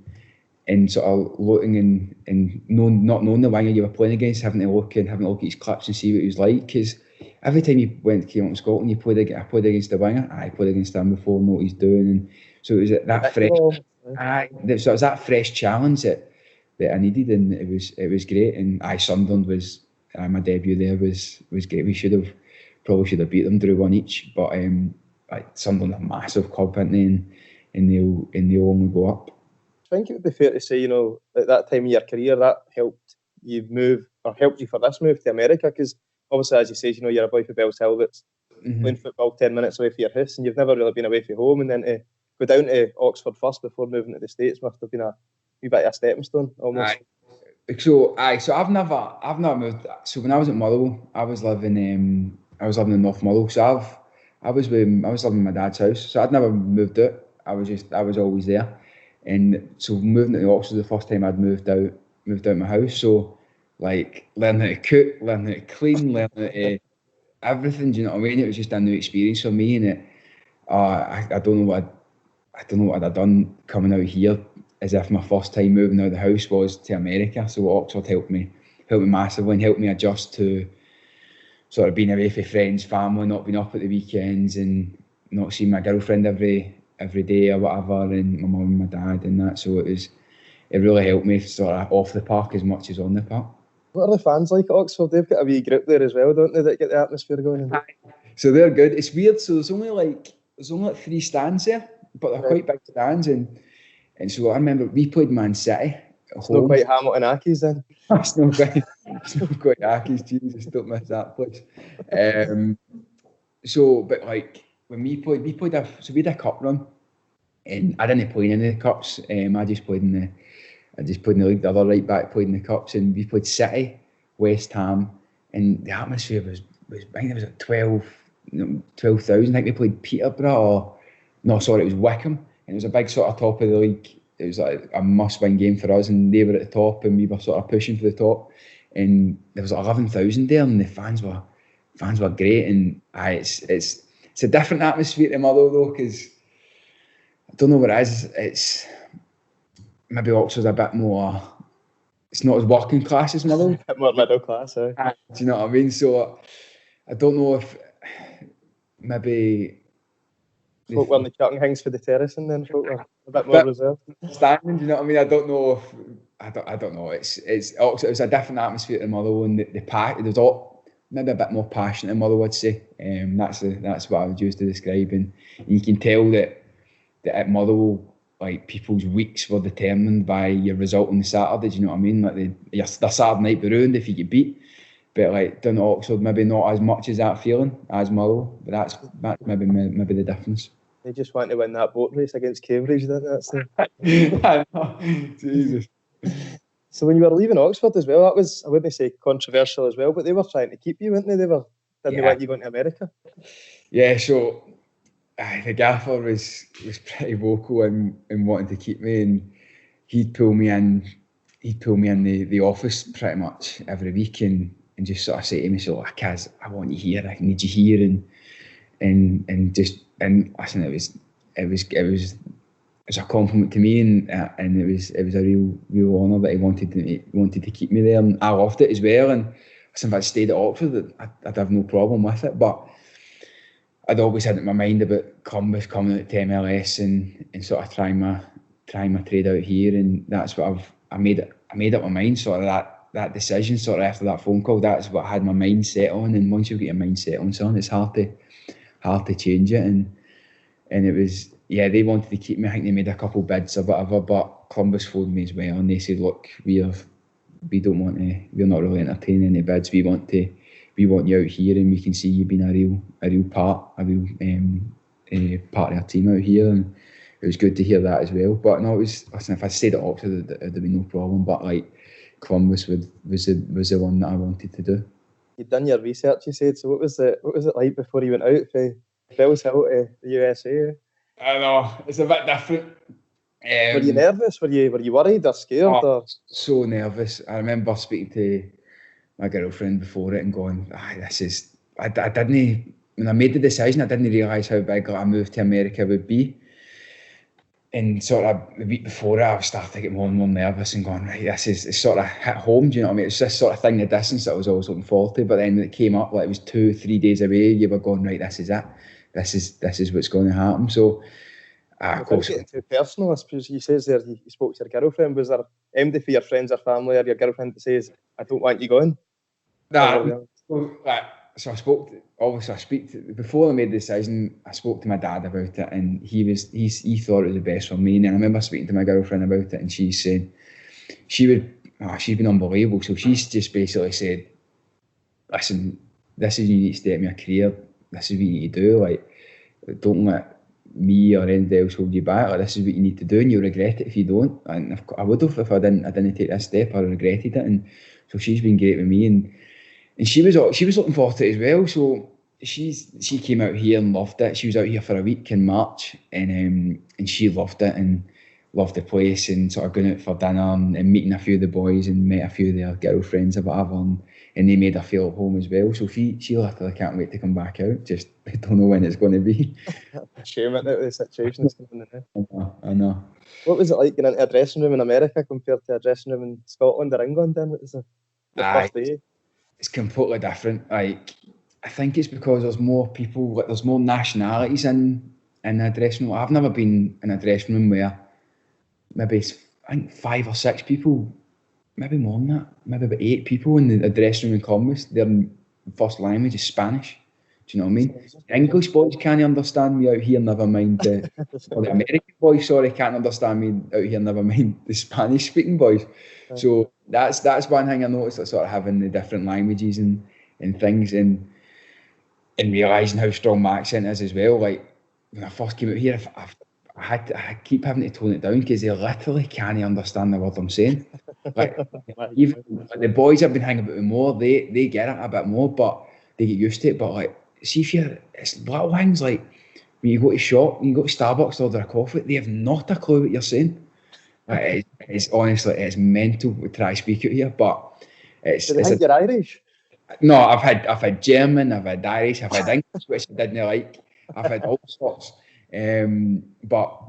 sort of looking and not knowing the winger you were playing against, having to look at his clips and see what he was like, because every time you came up to Scotland, I played against the winger. I played against him before, know what he's doing, and so it was that fresh. So it was that fresh challenge that I needed, and it was great. And Sunderland was my debut there was great. We should have beat them 3-1 each, but Sunderland are a massive club, aren't they? And they'll only go up. I think it would be fair to say, at that time of your career, that helped you for this move to America, because obviously, as you say, you're a boy from Bells Hill that's playing football 10 minutes away from your house, and you've never really been away from home, and then to go down to Oxford first before moving to the States must have been a wee bit of a stepping stone, almost. So I've never moved. So when I was at Motherwell, I was living in North Motherwell. So I was living in my dad's house. So I'd never moved out. I was always there. And so moving to Oxford the first time I'd moved out my house. So like learning how to cook, learning how to clean, learning how to everything. Do you know what I mean? It was just a new experience for me, and I don't know what I'd have done coming out here, as if my first time moving out of the house was to America. So Oxford helped me massively and helped me adjust to sort of being away from friends, family, not being up at the weekends and not seeing my girlfriend every day or whatever, and my mum and my dad and that. So it really helped me sort of off the park as much as on the park. What are the fans like at Oxford? They've got a wee group there as well, don't they, that get the atmosphere going? So they're good. It's weird. So there's only like there's only like 3 stands there, but they're quite big stands, and so I remember we played Man City. It's not quite Hamilton Accies then. It's not quite Accies. Jesus, don't miss that place. So, but like when we played we had a cup run, and I didn't play in any of the cups. I just played in the league. The other right back played in the cups, and we played City, West Ham, and the atmosphere was I think there was like 12,000. I think we played Peterborough, it was Wickham, and it was a big sort of top of the league. It was like a must-win game for us, and they were at the top, and we were sort of pushing for the top. And there was like 11,000 there, and the fans were great. And it's a different atmosphere to Motherwell though, because I don't know what it is. It's maybe Oxford's a bit more. It's not as working class as Motherwell. A bit more middle class, Do you know what I mean? So I don't know if maybe folk were in the cutting hangs for the terrace, and then folk were a bit more reserved. Standing, do you know what I mean? I don't know if I don't know. It's Oxford. It was a different atmosphere to Motherwell, and the pack. There was all maybe a bit more passionate than Motherwell, I'd say. That's what I would use to describe, and you can tell that at Motherwell, like people's weeks were determined by your result on the Saturday. Do you know what I mean? Like their Saturday night be ruined if you get beat. But like down at Oxford, maybe not as much as that feeling as Motherwell. But that's maybe the difference. They just want to win that boat race against Cambridge, didn't they? I know. Jesus. So when you were leaving Oxford as well, that was, I wouldn't say controversial as well, but they were trying to keep you, weren't they? They didn't want you going to America. Yeah, so the gaffer was pretty vocal in wanting to keep me, and he'd pull me in the office pretty much every week and just sort of say to me, so Kaz, I want you here, I need you here, and listen, it was a compliment to me, and it was a real honour that he wanted to keep me there, and I loved it as well. And if I'd stayed at Oxford, I'd have no problem with it. But I'd always had it in my mind about Columbus coming out to MLS and sort of trying my trade out here, and that's what I made up my mind. Sort of that decision, sort of after that phone call, that's what I had my mind set on. And once you get your mind set on something, it's hard to change it. And it was, they wanted to keep me. I think they made a couple bids or whatever, but Columbus phoned me as well, and they said, look, we're not really entertaining any bids. We want you out here, and we can see you being a real part of our team out here. And it was good to hear that as well. But no, listen, if I stayed at Oxford, there'd be no problem. But like Columbus was the one that I wanted to do. You'd done your research, you said. So what was it like before you went out for Bells Hill to the USA? I know, it's a bit different. Were you nervous? Were you worried or scared? So nervous. I remember speaking to my girlfriend before it and going, I didn't, when I made the decision, I didn't realise how big a move to America would be. And sort of the week before it, I was starting to get more and more nervous and going, right, it's sort of hit home, do you know what I mean? It's this sort of thing, the distance that I was always looking forward to. But then when it came up, like it was 2-3 days away, you were going, right, this is it. This is what's going to happen. So, of course, getting too personal, I suppose. You says there you spoke to your girlfriend. Was there empathy for your friends or family or your girlfriend that says, I don't want you going? So before I made the decision, I spoke to my dad about it, and he thought it was the best for me. And then I remember speaking to my girlfriend about it, and she's saying she's been unbelievable. So she's just basically said, listen, this is you need to step in your career. This is what you need to do. Like, don't let me or anybody else hold you back. Like, this is what you need to do, and you'll regret it if you don't. And I would have if I didn't take this step. I regretted it. And so she's been great with me, and she was looking forward to it as well. So she came out here and loved it. She was out here for a week in March, and she loved it and loved the place, and sort of going out for dinner and meeting a few of the boys and met a few of their girlfriends or whatever. And they made her feel at home as well. So she literally can't wait to come back out. Just I don't know when it's going to be. Shame it, the situation is coming in. I know. What was it like getting into a dressing room in America compared to a dressing room in Scotland or England? Then what was the first day? It's completely different. Like, I think it's because there's more people, like there's more nationalities in a dressing room. I've never been in a dressing room where maybe I think 5 or 6 people. Maybe more than that, maybe about 8 people in the dressing room in Columbus. Their first language is Spanish. Do you know what I mean? The English boys can't understand me out here, never mind or the American boys, can't understand me out here, never mind the Spanish-speaking boys. So that's one thing I noticed, like, sort of having the different languages and things, and realising how strong my accent is as well. Like, when I first came out here, I keep having to tone it down because they literally can't understand the word I'm saying. Like, even like, the boys I've been hanging about with more, they get it a bit more, but they get used to it. But like, see if it's little things like when you go to shop, when you go to Starbucks to order a coffee, they have not a clue what you're saying. Like, it's honestly, it's mental to try to speak it here, but Do they think you're Irish? No, I've had German, I've had Irish, I've had English, which I didn't like. I've had all sorts, but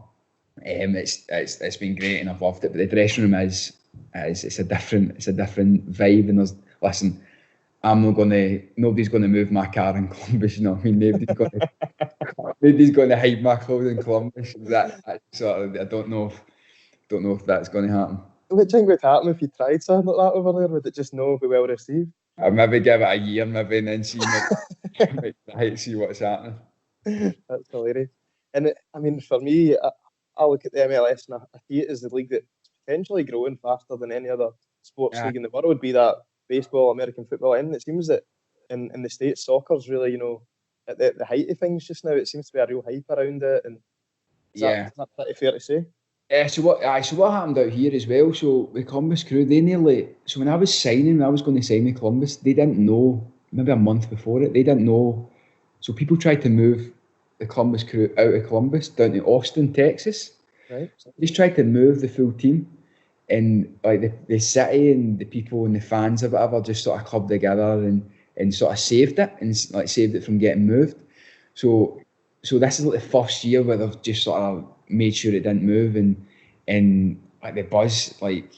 it's been great and I've loved it. But the dressing room is it's a different vibe. And listen, nobody's gonna move my car in Columbus. You know what I mean? Nobody's gonna hide my clothes in Columbus. That sort of, I don't know if that's going to happen. What do you think would happen if you tried something like that over there? Would it just not be well received? I'd maybe give it a year, maybe, and then see what's happening. That's hilarious. And I mean, for me, I look at the MLS and I see it as the league that's potentially growing faster than any other sports league in the world, be that baseball, American football, and it seems that in the States, soccer's really, at the height of things just now. It seems to be a real hype around it. And is that pretty fair to say? So what happened out here as well? So with Columbus Crew, so when I was going to sign with Columbus, they didn't know, maybe a month before it, they didn't know. So people tried to move the Columbus Crew out of Columbus down to Austin, Texas. Right. They just tried to move the full team, and like the city and the people and the fans or whatever just sort of clubbed together and sort of saved it from getting moved. So this is like the first year where they've just sort of made sure it didn't move, and like the buzz, like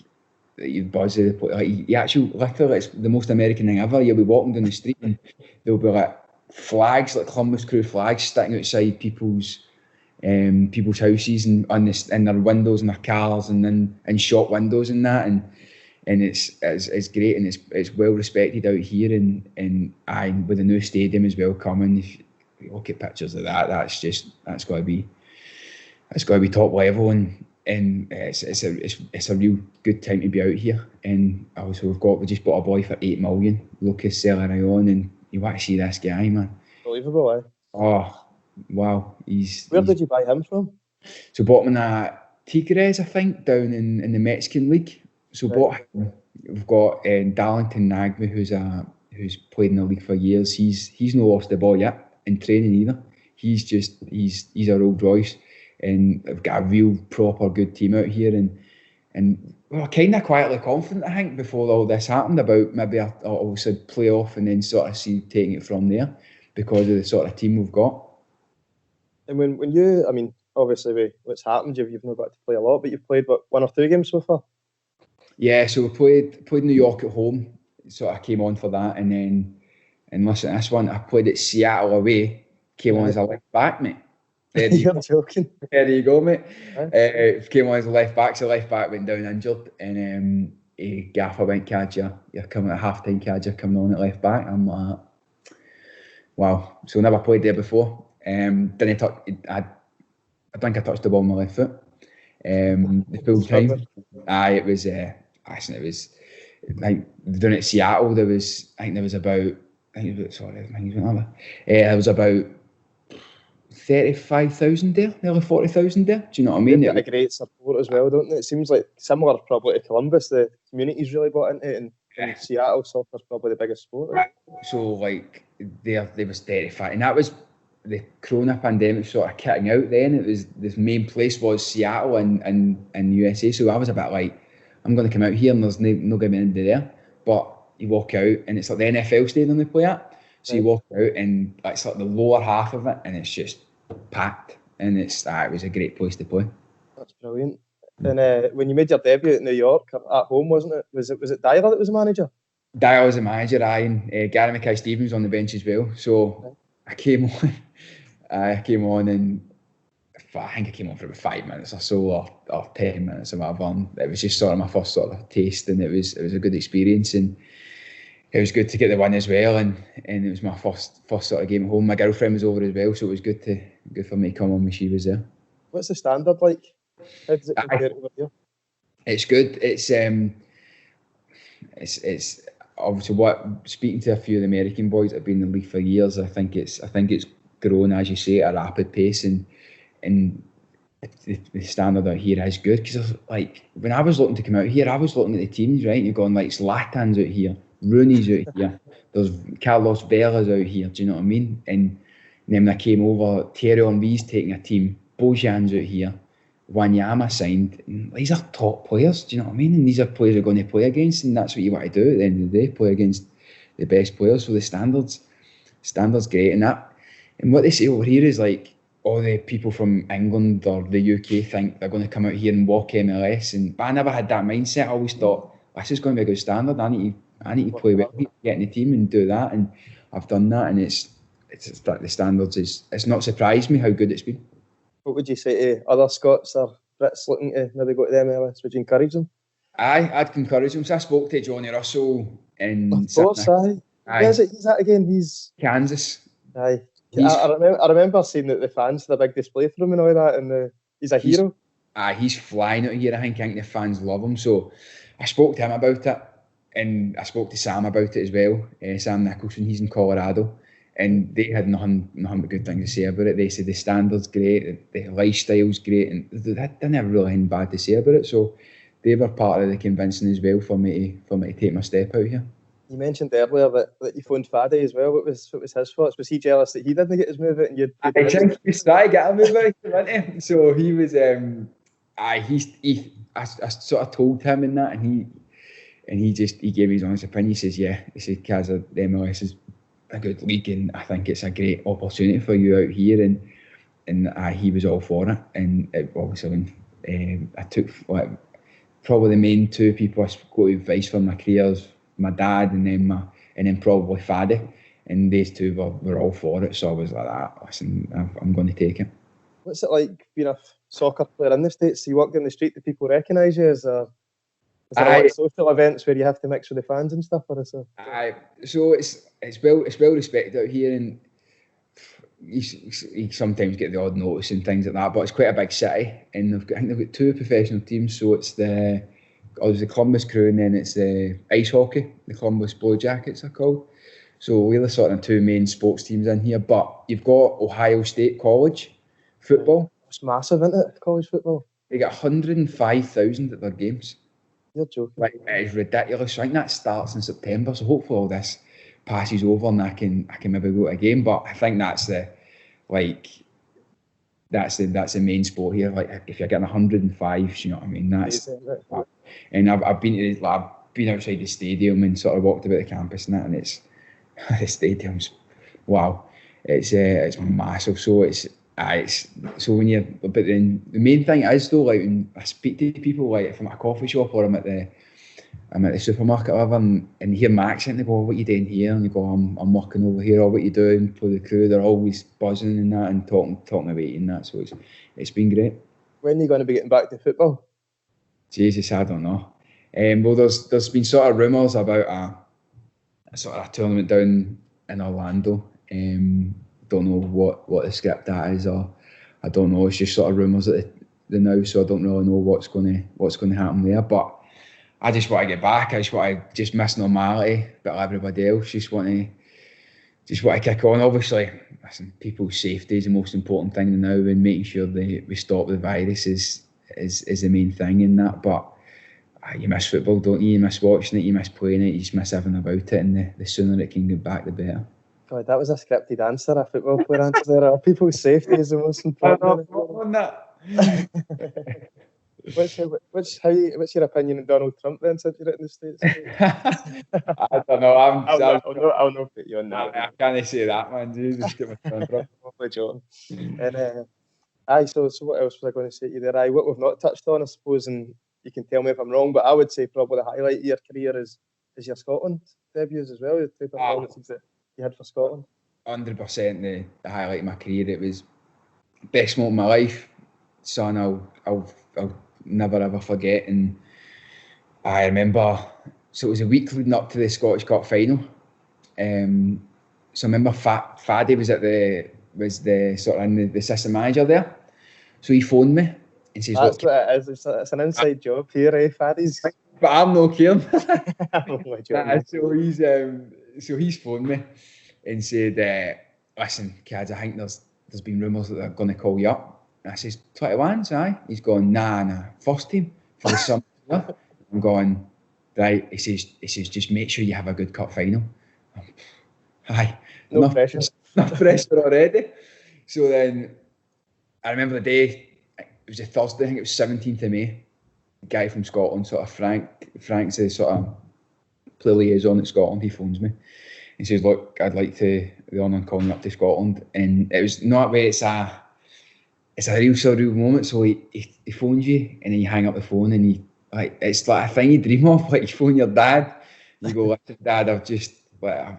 you actually literally, it's the most American thing ever. You'll be walking down the street and there'll be like flags, like Columbus Crew flags, sticking outside people's houses and in their windows and their cars and in shop windows and that, and it's great, and it's well respected out here, and with the new stadium as well coming. If you look at pictures of that, that's got to be top level, and it's a real good time to be out here. And also we just bought a boy for 8 million, Lucas Celerion, and you want to see this guy, man. Unbelievable, eh? Oh, wow. Where did you buy him from? So bought him in Tigres, I think, down in the Mexican league. So bought him. We've got Darlington Nagbe, who's played in the league for years. He's not lost the ball yet in training either. He's a Rolls Royce. And we've got a real proper good team out here, and we were kind of quietly confident, I think, before all this happened, about maybe I'll play off and then sort of see taking it from there because of the sort of team we've got. And when you, I mean, obviously with what's happened, you've not got to play a lot, but you've played 1 or 2 games so far. Yeah, so we played New York at home, so I came on for that, and listen, this one I played at Seattle away, came on as a left back, mate. You're joking. There you go, mate. Came on as a left back, so left back went down injured, and Gaffer went, Cadger, you're coming at half-time, Cadger coming on at left back. I'm like, wow. So never played there before. Didn't touch. I think I touched the ball on my left foot. The full time. It was. Actually, it was like down at Seattle. There was about 35,000 there, nearly 40,000 there. Do you know what I mean? They've got a great support as well, don't they? It seems like similar probably to Columbus. The community's really bought into it, and Seattle soccer's probably the biggest sport. Right? So like there was 35, and that was the Corona pandemic sort of kitting out. Then it was the main place was Seattle and USA. So I was a bit like, I'm going to come out here and there's no going to be anybody there. But you walk out and it's like the NFL stadium they play at. So you walk out and it's like the lower half of it, and it's just packed, and it was a great place to play. That's brilliant. And when you made your debut at New York at home, wasn't it? Was it Dyer that was the manager? Dyer was the manager, and Gary Mackay-Stevens on the bench as well. So I came on, and I think I came on for about 5 minutes or so, or 10 minutes or whatever. And it was just sort of my first sort of taste, and it was a good experience. And it was good to get the win as well, and it was my first sort of game at home. My girlfriend was over as well, so it was good for me to come on when she was there. What's the standard like? How does it compare over here? It's good. It's obviously speaking to a few of the American boys that have been in the league for years. I think it's grown, as you say, at a rapid pace, and the standard out here is good, because like when I was looking to come out here, I was looking at the teams, right? And you're going like Zlatan's out here, Rooney's out here, there's Carlos Vela's out here. Do you know what I mean? And then when I came over, Thierry Henry's taking a team, Bojan's out here, Wanyama signed. These are top players. Do you know what I mean? And these are players you're going to play against, and that's what you want to do at the end of the day: play against the best players. So the standard's great, and what they say over here is like, all the people from England or the UK think they're going to come out here and walk MLS, but I never had that mindset. I always thought, this is going to be a good standard. I need to play well, get in the team and do that, and I've done that, and it's the standards it's not surprised me how good it's been. What would you say to other Scots or Brits looking to maybe go to the MLS? Would you encourage them? I'd encourage them. So I spoke to Johnny Russell in... Of course, aye. Where is it? He's at again? He's... Kansas. Aye. I remember seeing that the fans did a big display for him and all that, and he's a hero. He's flying out here. I think the fans love him. So I spoke to him about it, and I spoke to Sam about it as well. Sam Nicholson, he's in Colorado, and they had nothing but good things to say about it. They said the standard's great, the lifestyle's great, and they didn't have really anything bad to say about it. So they were part of the convincing as well for me to take my step out here. You mentioned earlier that you phoned Faddy as well. What was his thoughts? Was he jealous that he didn't get his move out and you? I think he was trying to get a move out, wasn't he? So he was. I sort of told him in that, and he gave his honest opinion. He says, "Yeah," he said, "Kaz, the MLS is a good league, and I think it's a great opportunity for you out here." And he was all for it. And obviously, when I took probably the main two people I got advice from my careers. My dad and then probably Faddy, and these two were all for it. So I was like, listen, I'm going to take it. What's it like being a soccer player in the States? You walk down the street, do people recognise you? Is there a lot of social events where you have to mix with the fans and stuff? Or is it? So it's well respected out here, and you sometimes get the odd notice and things like that. But it's quite a big city, and I think they've got two professional teams. So it's the Columbus Crew, and then it's the ice hockey, the Columbus Blue Jackets are called. So we're the sort of two main sports teams in here. But you've got Ohio State College football. It's massive, isn't it, college football? They get 105,000 at their games. You're joking. Like, it is ridiculous. I think that starts in September. So hopefully all this passes over and I can maybe go to a game. But I think that's the main sport here. Like, if you're getting 105, you know what I mean? And I've been outside the stadium and sort of walked about the campus and that, and it's the stadium's wow. It's massive. So so when you're, but then the main thing is though, like when I speak to people, like if I'm at a coffee shop or I'm at the supermarket or whatever, and hear my accent, they go, "What are you doing here?" And you go, I'm working over here. Or what you doing for the Crew? They're always buzzing and that and talking about it and that. So it's been great. When are you going to be getting back to football? Jesus, I don't know. Well, there's been sort of rumours about a sort of a tournament down in Orlando. Don't know what the script that is, or I don't know. It's just sort of rumours at the now, so I don't really know what's going to happen there. But I just want to get back. I just miss normality, but everybody else just want to kick on. Obviously, listen, people's safety is the most important thing now, and making sure we stop the virus is the main thing in that. But you miss football, don't you? You miss watching it, you miss playing it, you just miss everything about it, and the sooner it can get back, the better. God, that was a scripted answer, a football player answer there. People's safety is the most important. What's your opinion on Donald Trump then, since you're in the States? I don't know. I'll not put you on that. I can't say that, man. Just get my phone from. And so what else was I going to say to you there? What we've not touched on, I suppose, and you can tell me if I'm wrong, but I would say probably the highlight of your career is your Scotland debuts as well. The two performances that you had for Scotland. 100% the highlight of my career. It was the best moment of my life, son. I'll never ever forget. And I remember So it was a week leading up to the Scottish Cup final. So I remember Faddy was the sort of the assistant manager there. So he phoned me and says, That's what it is. It's an inside job here, Faddy's. But I'm not caring. So he's phoned me and said, listen, kids, I think there's been rumours that they're going to call you up. And I says, 21's, aye? He's going, nah, first team for the summer. I'm going, right. He says, just make sure you have a good cup final. Aye. No pressure. No pressure already. So then, I remember the day, it was a Thursday, I think it was 17th of May. A guy from Scotland, sort of Frank's the sort of play liaison at Scotland, he phones me. He says, look, I'd like the honour of calling up to Scotland. And it was not where it's a real surreal moment. So he phones you and then you hang up the phone and it's like a thing you dream of. Like you phone your dad, you go, listen, Dad, I've just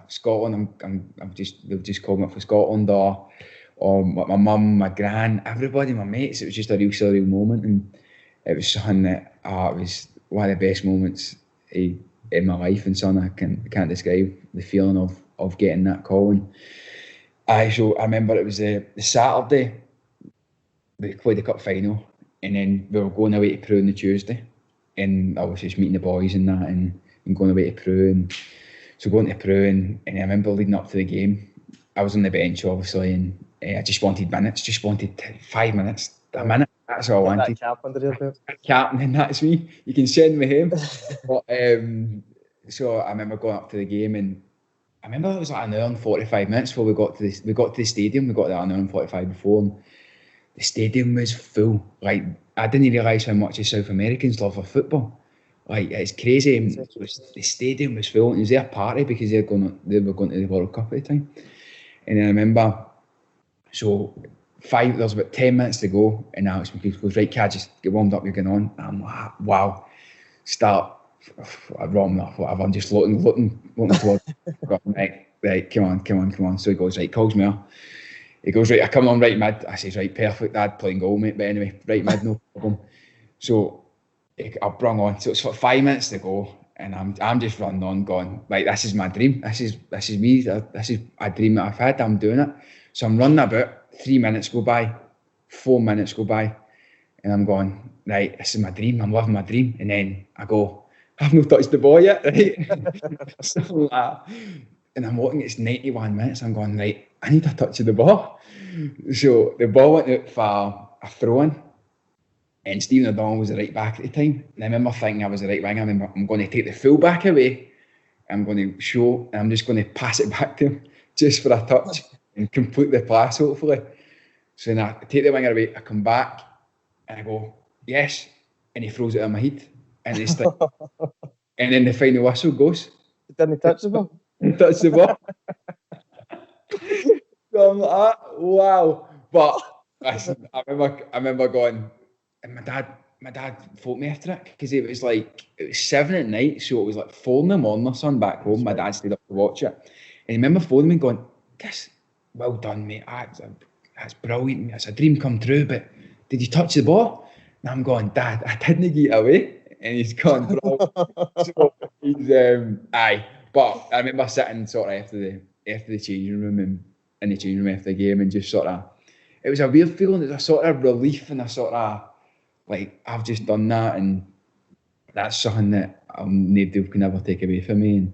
Scotland. They've just called me up for Scotland, or my mum, my gran, everybody, my mates. It was just a real surreal moment, and it was something that it was one of the best moments in my life, and something I can't describe the feeling of getting that call. And so I remember it was the Saturday we played the cup final, and then we were going away to Peru on the Tuesday, and I was just meeting the boys and that, and going away to Peru, and so going to Peru, and I remember leading up to the game, I was on the bench obviously, and I just wanted minutes, 5 minutes, a minute. That's all I wanted. That cap under your belt. Captain, and that's me. You can send me home. But so I remember going up to the game, and I remember it was like an hour and 45 minutes before we got to the stadium. We got there an hour and 45 before, and the stadium was full. Like, I didn't realise how much the South Americans love their football. Like, it's crazy. The stadium was full, and it was their party because they were going to the World Cup at the time. And then I remember, so there was about 10 minutes to go, and Alex McLeish goes, right, Cad, just get warmed up, you're going on. And I'm like, wow, warming up, whatever. I'm just looking towards, right, come on. So he goes, right, calls me up. He goes, right, I come on right mid. I says, right, perfect, Dad, playing goal, mate. But anyway, right mid, no problem. So I brung on. So it's for 5 minutes to go, and I'm just running on, going, right, this is my dream. This is me. This is a dream that I've had. I'm doing it. So I'm running about. 3 minutes go by, 4 minutes go by, and I'm going, right, this is my dream. I'm living my dream. And then I go, I've not touched the ball yet, right? Something like that. And I'm watching, it's 91 minutes. I'm going, right, I need a touch of the ball. So the ball went out for a throw-in, and Stephen O'Donnell was the right back at the time. And I remember thinking I was the right winger. I remember, I'm going to take the full back away. I'm going to show, and I'm just going to pass it back to him just for a touch and complete the pass, hopefully. So then I take the winger away, I come back, and I go, yes, and he throws it on my head. And it's like, and then the final whistle goes. Didn't touch the ball? Touch the ball. So I'm like, wow. But listen, I remember going, and my dad phoned me after it, because it was 7 at night, so it was like 4 in the morning or something back home. My dad stayed up to watch it. And he remember phoning me and going, "This, well done, mate. That's brilliant. It's a dream come true, but did you touch the ball?" And I'm going, "Dad, I didn't get away." And he's gone, "Bro." So he's, aye. But I remember sitting sort of after the changing room, and in the changing room after the game, and just sort of, it was a weird feeling. It was a sort of relief, and a sort of, like, I've just done that, and that's something that nobody can ever take away from me,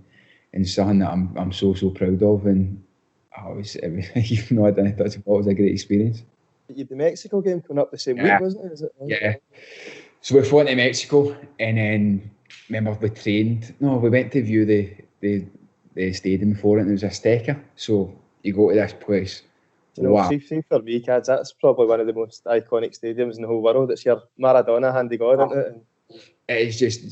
and something that I'm so proud of. And even though I didn't touch the ball, it was a great experience. You had the Mexico game coming up the same week, wasn't it? Is it? Yeah. So we flew to Mexico, and then remember we went to view the stadium before it, and it was Azteca. So you go to this place. You know, wow. See for me, kids, that's probably one of the most iconic stadiums in the whole world. It's your Maradona hand of God, isn't it? It is just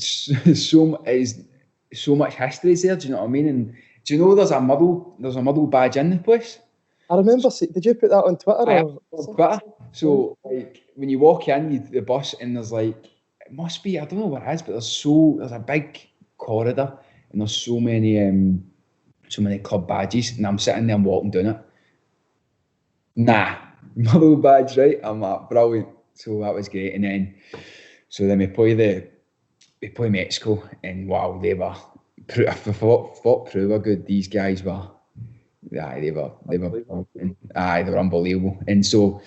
so much history there. Do you know what I mean? And do you know there's a Motherwell badge in the place? I remember. Did you put that on Twitter? On Twitter. So like when you walk in the bus, and there's it must be, I don't know what it is, but there's a big corridor, and there's so many club badges, and I'm sitting there and walking down it. Nah, Motherwell badge, right? I'm like, brilliant. So that was great. And then we play Mexico, and wow, they were I thought Prue were good. These guys were, they were unbelievable. And so,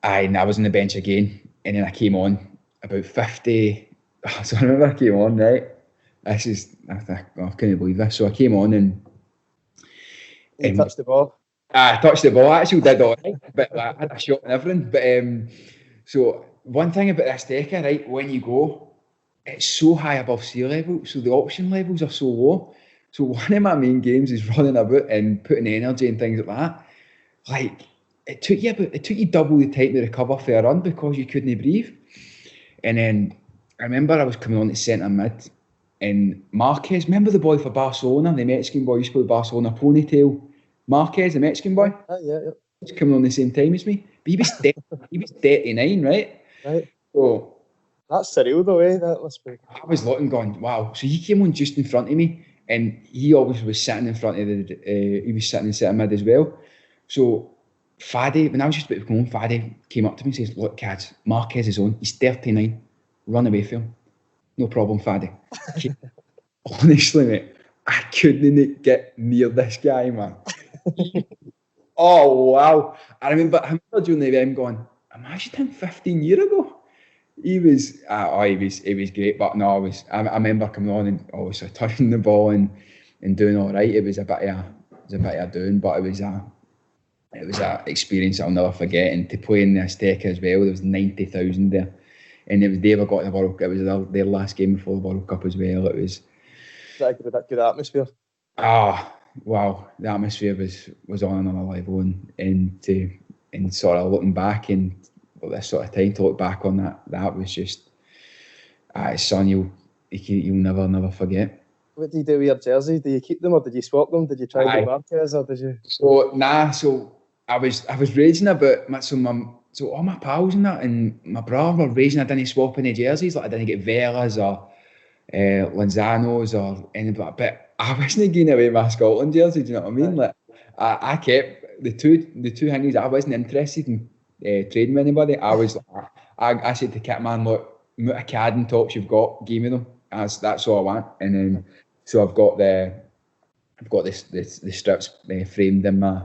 and I was on the bench again, and then I came on about 50. So I remember I came on, right? I couldn't believe this. So I came on and you touched the ball. I touched the ball. I actually did all right, but I had a shot and everything. But so one thing about this decker, right? When you go, it's so high above sea level, so the oxygen levels are so low. So one of my main games is running about and putting energy and things like that. Like it took you double the time to recover for a run because you couldn't breathe. And then I remember I was coming on to centre mid, and Marquez, remember the boy for Barcelona, the Mexican boy used to play Barcelona, ponytail. Marquez, the Mexican boy. Yeah. He's coming on the same time as me, but he was 39, right? Right. So that's surreal, though, eh? That must be. I was looking, going, wow. So he came on just in front of me, and he always was sitting in front of he was sitting in centre mid as well. So Faddy, when I was just about to go on, Faddy came up to me and says, "Look, Cads, Marquez is on. He's 39. Run away for him. No problem, Faddy." Honestly, mate, I couldn't get near this guy, man. Oh wow! I remember during the game going, imagine him 15 years ago. He was great, but no, I remember coming on and obviously touching the ball and doing all right. It was a bit of doing, but it was a experience I'll never forget. And to play in the Azteca as well, there was 90,000 there, and they were got the World Cup. It was their last game before the World Cup as well. It was that good atmosphere. Wow, the atmosphere was on another level, and sort of looking back and this sort of time to look back on that was just it's something you'll never forget. What did you do with your jersey? Do you keep them or did you swap them? Did you try to Marquez or did you? So I was raging about so all my pals and that and my brother were raging I didn't swap any jerseys, like I didn't get Velas or Lanzanos or anything like that. But I wasn't giving away my Scotland jersey, do you know what I mean? Like I kept the two things. I wasn't interested in trading with anybody. I said to Kitman, look, what Cadden tops you've got, give me them. That's all I want. And then so I've got the strips framed in my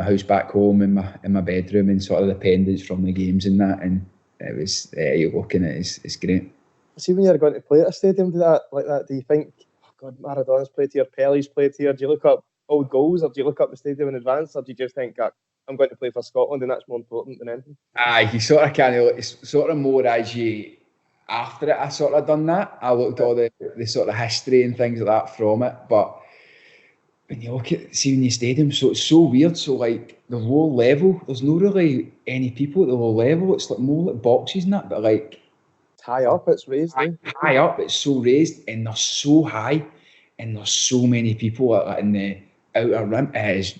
house back home in my bedroom and sort of the pendants from the games and that. And it was you're looking at it, it's great. See, when you're going to play at a stadium like that, do you think, oh God, Maradona's played here, Pelle's played here? Do you look up old goals, or do you look up the stadium in advance, or do you just think, I'm going to play for Scotland and that's more important than anything? You sort of kind of, it's sort of more as you, after it, I sort of done that. I looked at all the sort of history and things like that from it, but when you look at seeing the stadium, so it's so weird. So like the low level, there's no really any people at the low level. It's like more like boxes and that, but like high up, it's raised. High up, it's so raised, and they're so high, and there's so many people in the outer rim. It is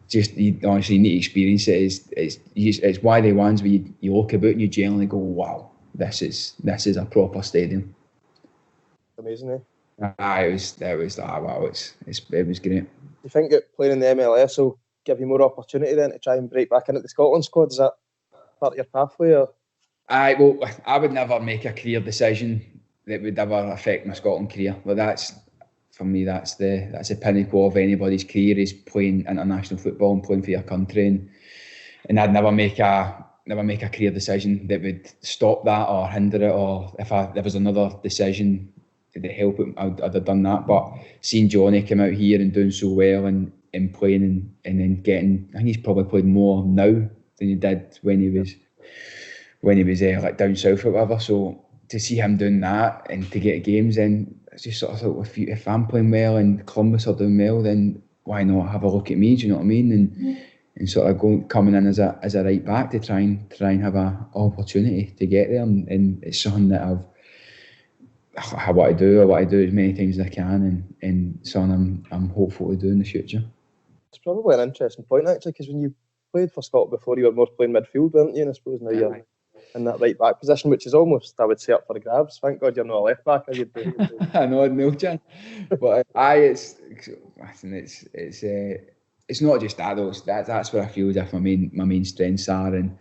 just, you honestly need to experience it. It's one of the ones where you look about and you generally go, wow, this is a proper stadium. Amazing, eh? It was great. Do you think that playing in the MLS will give you more opportunity then to try and break back into the Scotland squad? Is that part of your pathway? Or? I would never make a career decision that would ever affect my Scotland career. But that's, for me, that's the pinnacle of anybody's career, is playing international football and playing for your country. And I'd never make a career decision that would stop that or hinder it. Or if there was another decision to help it, I'd have done that. But seeing Johnny come out here and doing so well and playing and then getting, I think he's probably played more now than he did when he was like down south or whatever. So to see him doing that and to get games in, it's just sort of thought, if I'm playing well and Columbus are doing well, then why not have a look at me? Do you know what I mean? And sort of coming in as a right back to try and have a opportunity to get there. And it's something that I want to do as many times as I can, and something I'm hopeful to do in the future. It's probably an interesting point actually, because when you played for Scotland before, you were more playing midfield, weren't you? And I suppose now you're in that right back position, which is almost, I would say, up for grabs. Thank God you're not a left back. I know, no chance. But it's not just that though. That's where I feel as if my main strengths are, and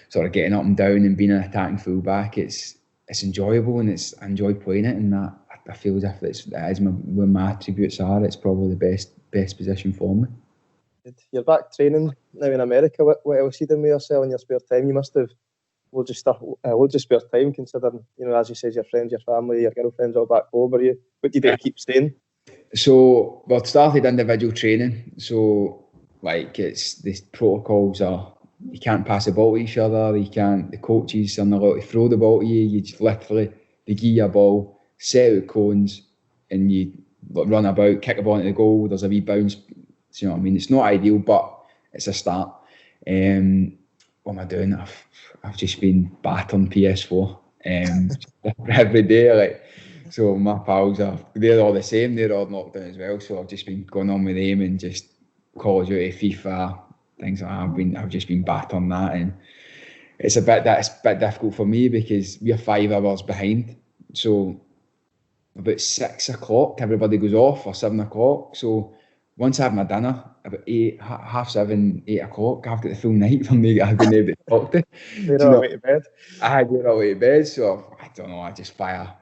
sort of getting up and down and being an attacking full back. It's enjoyable, and I enjoy playing it, and that I feel as if that is where my attributes are. It's probably the best position for me. You're back training now in America. What else you doing with yourself in your spare time? You must have loads of spare time, considering, as you said, your friends, your family, your girlfriend's all back home. What do you do to keep staying? So we've started individual training. So it's the protocols are, you can't pass the ball to each other. The coaches are not allowed to throw the ball to you. You just literally, they give you a ball, set out cones, and you run about, kick the ball into the goal. There's a wee bounce. You know what I mean? It's not ideal, but it's a start. What am I doing? I've just been battering PS4 every day. So my pals they're all the same. They're all knocked down as well. So I've just been going on with them and just Call of Duty, FIFA, things like that. I've just been battering that, and it's a bit difficult for me because we're 5 hours behind. So about 6 o'clock, everybody goes off, or 7 o'clock. So once I have my dinner, about 7:30, 8 o'clock, I've got the full night for me. I've been able to talk to. They're all away to bed. They're all away to bed. So I don't know. I just fire a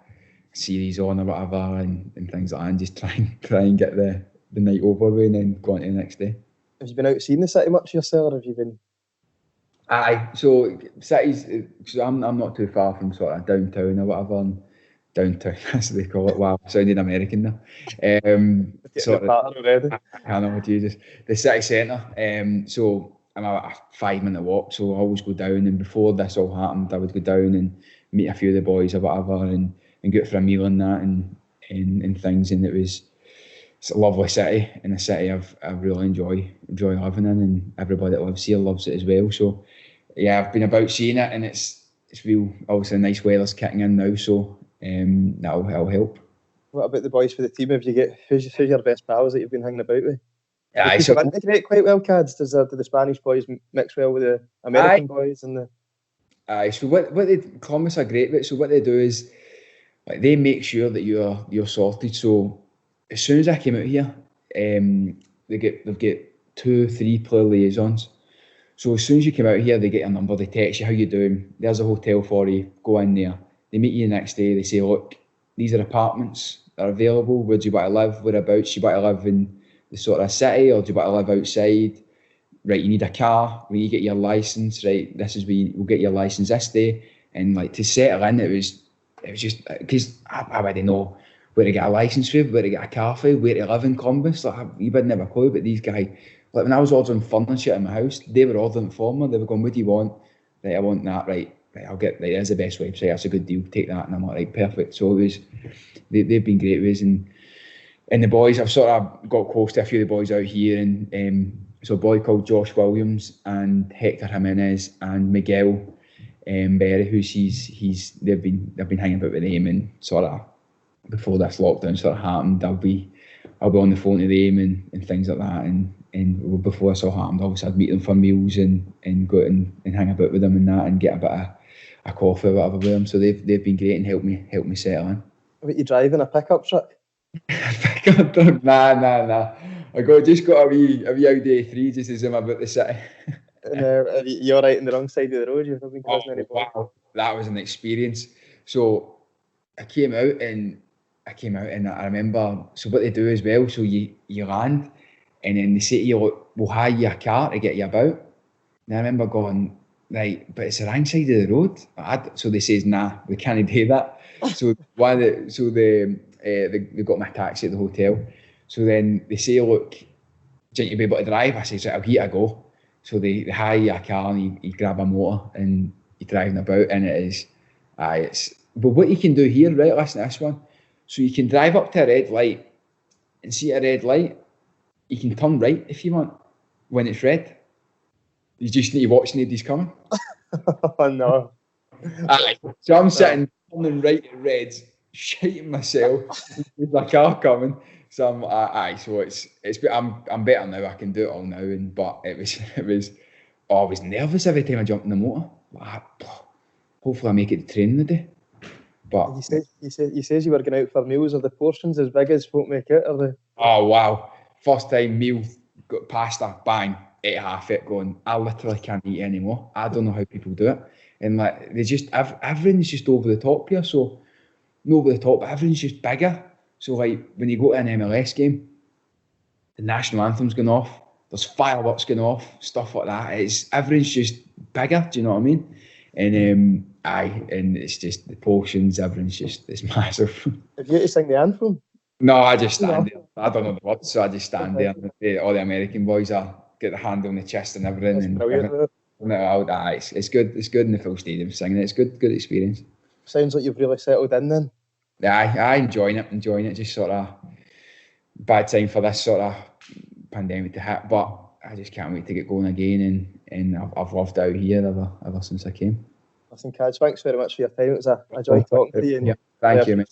series on or whatever and things like that, and just try and get the night over with, and then go on to the next day. Have you been out seeing the city much yourself, or have you been? So cities. So I'm not too far from sort of downtown or whatever. And downtown, as they call it. Wow, sounding American now. I know, Jesus. The city centre. So I'm a 5-minute walk, so I always go down. And before this all happened, I would go down and meet a few of the boys or whatever, and go out for a meal and that, and things. And it's a lovely city, and a city I really enjoy living in, and everybody that lives here loves it as well. So yeah, I've been about seeing it, and it's real. Obviously, nice weather's kicking in now, so. That'll help. What about the boys for the team? Have you get who's your best pals that you've been hanging about with? Yeah, so integrate quite well, Cads. Do the Spanish boys mix well with the American boys and the? So what they Columbus are great with. So what they do is they make sure that you're sorted. So as soon as I came out here, they've got 2-3 player liaisons. So as soon as you come out here, they get your number. They text you how you doing. There's a hotel for you. Go in there. They meet you the next day. They say, look, these are apartments that are available. Where do you want to live? Whereabouts? Do you want to live in the sort of city, or do you want to live outside? Right, you need a car. When you get your license, right, this is where we'll get your license this day. And to settle in, it was just because I wouldn't know where to get a license for, where to get a car for, where to live in Columbus. You wouldn't have a clue. But these guys, when I was ordering furniture in my house, they were ordering it for me. They were going, what do you want? Right, I want that. Right, I'll get that. That's the best website. That's a good deal. Take that. And I'm like, right, perfect. So it was, they've been great with us. And the boys, I've sort of got close to a few of the boys out here. And so a boy called Josh Williams and Hector Jimenez and Miguel Berry, they've been hanging about with them, and sort of before this lockdown sort of happened, I'll be on the phone to them and things like that. And before this all happened, obviously I'd meet them for meals and go out and hang about with them and that, and get a bit of a coffee or whatever with them. So they've been great and helped me settle in. What, you driving a pickup truck? Pickup truck? Nah. I just got a wee Audi A3 just to zoom about the city. And you're right on the wrong side of the road. You've not been crossing any ball. Wow, that was an experience. So I came out and I remember. So what they do as well. So you land, and then they say to you, look, we'll hire you a car to get you about. And I remember going, right, but it's the wrong side of the road. So they says, nah, we can't do that. So they got my taxi at the hotel. So then they say, look, do you be able to drive? I say, right, I'll here I go. So they hire you a car, and you grab a motor and you're driving about, and it's. But what you can do here, right? Listen to this one. So you can drive up to a red light, and see a red light. You can turn right if you want when it's red. You just need to watch nobody's coming. Oh no! So I'm sitting turning right at reds, shiting myself. There's a car coming. So so it's. I'm better now. I can do it all now. But it was. I was nervous every time I jumped in the motor. Hopefully I make it to training today. But you said you were going out for meals. Are the portions as big as folk make it? Are they? Oh wow! First time meal, got pasta, bang, ate half it. Going, I literally can't eat anymore. I don't know how people do it. And they just everything's just over the top here. So over the top, but everything's just bigger. So like when you go to an MLS game, the national anthem's going off, there's fireworks going off, stuff like that. Everything's just bigger. Do you know what I mean? And and it's just the portions, everything's it's massive. Have you to sing the anthem? No, I just stand there. I don't know the words, so I just stand there. And all the American boys get the hand on the chest and everything. That's and brilliant. It's good. It's good in the full stadium singing. It's good experience. Sounds like you've really settled in then. Yeah, I enjoying it. Just sort of bad time for this sort of pandemic to hit, but I just can't wait to get going again. And I've loved out here ever since I came. Listen, Kaj, thanks very much for your time. It was a joy talking to you. Thank you, mate.